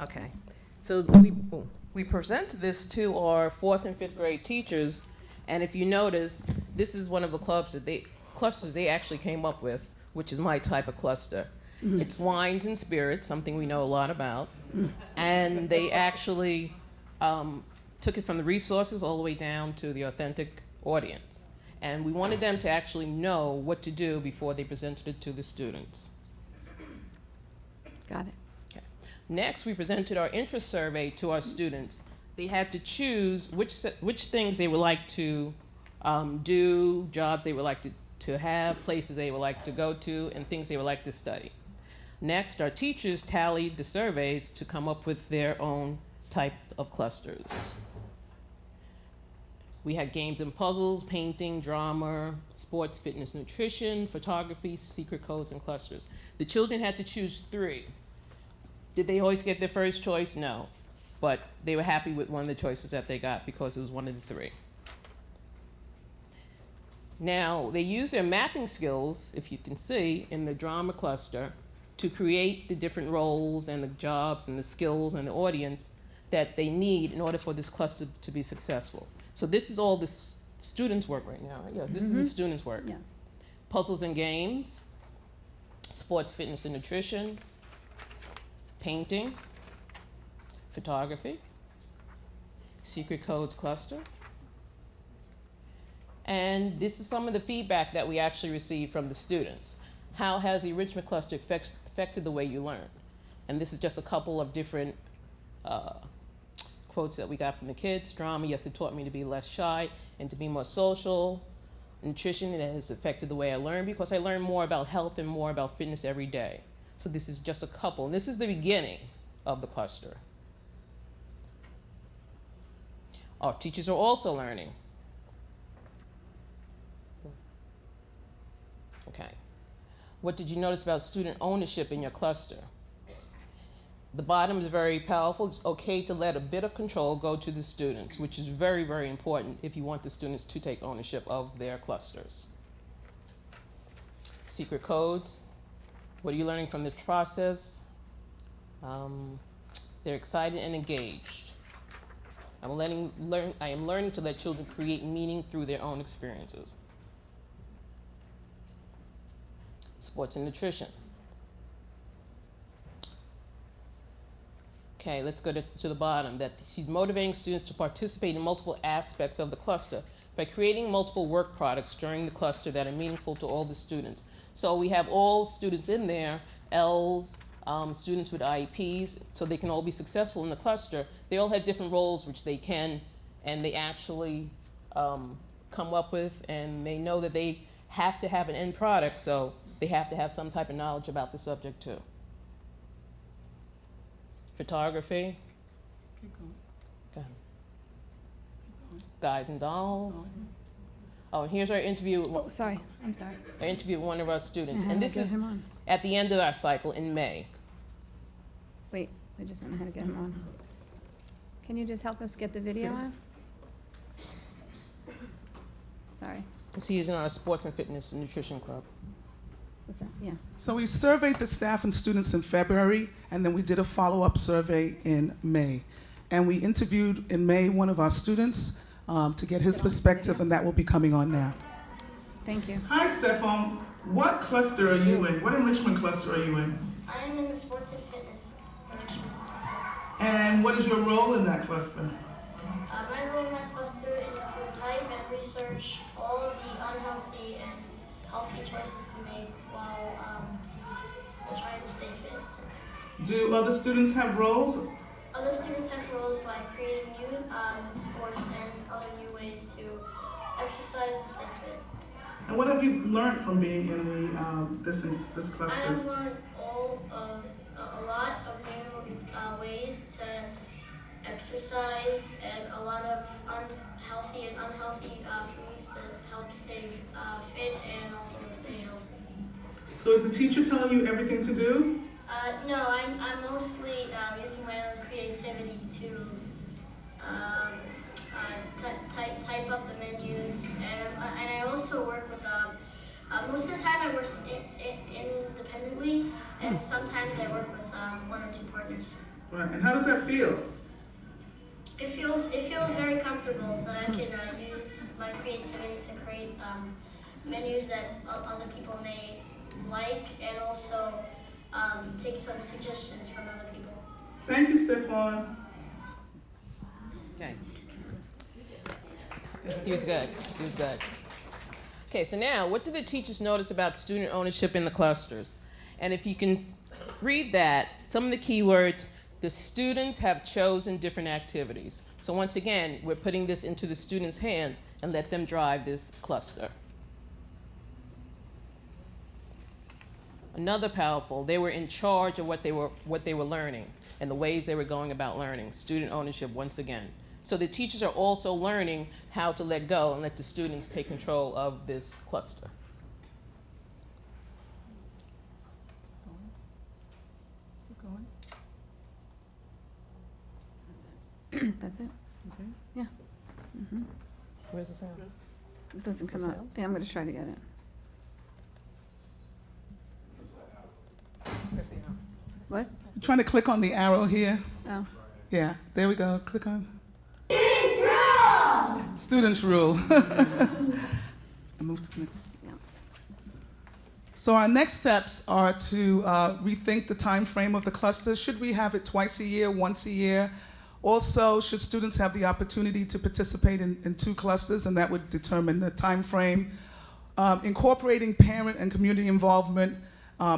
Okay, so we present this to our 4th and 5th grade teachers, and if you notice, this is one of the clusters they actually came up with, which is my type of cluster. Mm-hmm. It's wines and spirits, something we know a lot about, and they actually took it from the resources all the way down to the authentic audience. And we wanted them to actually know what to do before they presented it to the students. Got it. Okay. Next, we presented our interest survey to our students. They had to choose which things they would like to do, jobs they would like to have, places they would like to go to, and things they would like to study. Next, our teachers tallied the surveys to come up with their own type of clusters. We had games and puzzles, painting, drama, sports, fitness, nutrition, photography, secret codes, and clusters. The children had to choose 3. Did they always get their first choice? No. But they were happy with one of the choices that they got because it was one of the 3. Now, they use their mapping skills, if you can see, in the drama cluster to create the different roles and the jobs and the skills and the audience that they need in order for this cluster to be successful. So this is all the students' work right now. Yeah, this is the students' work. Yes. Puzzles and games, sports, fitness, and nutrition, painting, photography, secret codes cluster. And this is some of the feedback that we actually received from the students. How has the enrichment cluster affected the way you learn? And this is just a couple of different quotes that we got from the kids. Drama, yes, it taught me to be less shy and to be more social. Nutrition, it has affected the way I learn because I learn more about health and more about fitness every day. So this is just a couple. And this is the beginning of the cluster. Our teachers are also learning. Okay. What did you notice about student ownership in your cluster? The bottom is very powerful. It's okay to let a bit of control go to the students, which is very, very important if you want the students to take ownership of their clusters. Secret codes. What are you learning from this process? They're excited and engaged. I am learning to let children create meaning through their own experiences. Sports and nutrition. Okay, let's go to the bottom, that she's motivating students to participate in multiple aspects of the cluster by creating multiple work products during the cluster that are meaningful to all the students. So we have all students in there, L's, students with IEPs, so they can all be successful in the cluster. They all have different roles which they can, and they actually come up with, and they know that they have to have an end product, so they have to have some type of knowledge about the subject too. Photography. Go ahead. Guys and dolls. Oh, and here's our interview. Oh, sorry. I'm sorry. I interviewed one of our students, And how and do I this get is him on? at the end of our cycle in May. Wait, I just don't know how to get him on. Can you just help us get the video on? Sorry. He's in our sports and fitness and nutrition club. What's that? Yeah. So we surveyed the staff and students in February, and then we did a follow-up survey in May. And we interviewed in May one of our students to get his perspective, and that will be coming on now. Thank you. Hi, Stefan. What cluster are you in? What enrichment cluster are you in? I am in the sports and fitness enrichment cluster. And what is your role in that cluster? My role in that cluster is to type and research all of the unhealthy and healthy choices to make while trying to stay fit. Do other students have roles? Other students have roles by creating new sports and other new ways to exercise and stay fit. And what have you learned from being in this I cluster? have learned a lot of new ways to exercise and a lot of unhealthy foods that help stay fit and also stay healthy. So is the teacher telling you everything to do? No, I'm mostly using my own creativity to type up the menus, and I also work with, most of the time I work independently, and sometimes I work with one or two partners. Right. And how does that feel? It feels very comfortable that I can use my creativity to create menus that other people may like, and also take some suggestions from other people. Thank you, Stefan. Okay. He was good. He was good. Okay, so now, what do the teachers notice about student ownership in the clusters? And if you can read that, some of the key words, the students have chosen different activities. So once again, we're putting this into the students' hand and let them drive this cluster. Another powerful, they were in charge of what they were learning and the ways they were going about learning. Student ownership once again. So the teachers are also learning how to let go and let the students take control of this cluster. That's it? Okay. Yeah. Mm-hmm. Where's the sound? It doesn't come out. Yeah, I'm going to try to get it. What? I'm trying to click on the arrow here. Oh. Yeah, there we go. Click on. Students rule. I move to the next. Yeah. So our next steps are to rethink the time frame of the clusters. Should we have it twice a year, once a year? Also, should students have the opportunity to participate in two clusters, and that would determine the time frame. Incorporating parent and community involvement,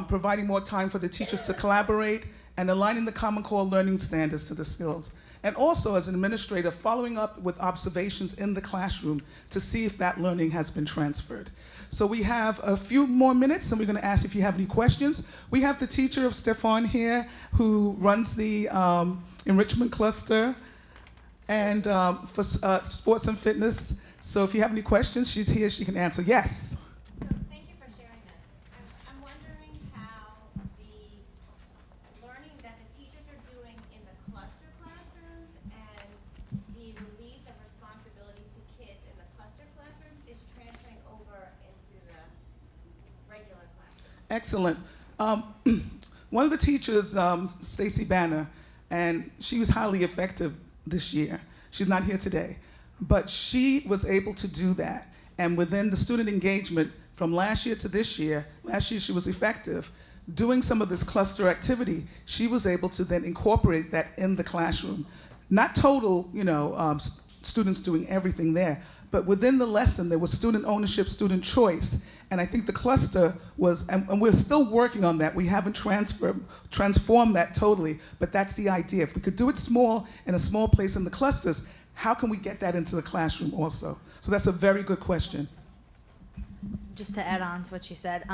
providing more time for the teachers to collaborate, and aligning the Common Core learning standards to the skills. And also, as an administrator, following up with observations in the classroom to see if that learning has been transferred. So we have a few more minutes, and we're going to ask if you have any questions. We have the teacher of Stefan here, who runs the enrichment cluster and for sports and fitness. So if you have any questions, she's here, she can answer. Yes? Excellent. One of the teachers, Stacy Banner, and she was highly effective this year. She's not here today, but she was able to do that. And within the student engagement from last year to this year, last year she was effective. Doing some of this cluster activity, she was able to then incorporate that in the classroom. Not total, students doing everything there, but within the lesson, there was student ownership, student choice. And I think the cluster was, and we're still working on that. We haven't transformed that totally, but that's the idea. If we could do it small, in a small place in the clusters, how can we get that into the classroom also? So that's a very good question. Just to add on to what she said,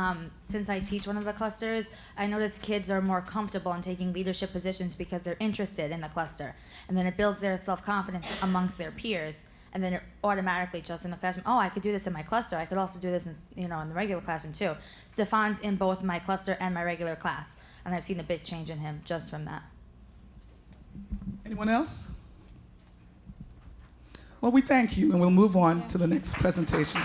since I teach one of the clusters, I notice kids are more comfortable in taking leadership positions because they're interested in the cluster. And then it builds their self-confidence amongst their peers. And then it automatically just in the classroom, oh, I could do this in my cluster. I could also do this in the regular classroom too. Stefan's in both my cluster and my regular class. And I've seen a big change in him just from that. Anyone else? Well, we thank you, and we'll move on to the next presentation.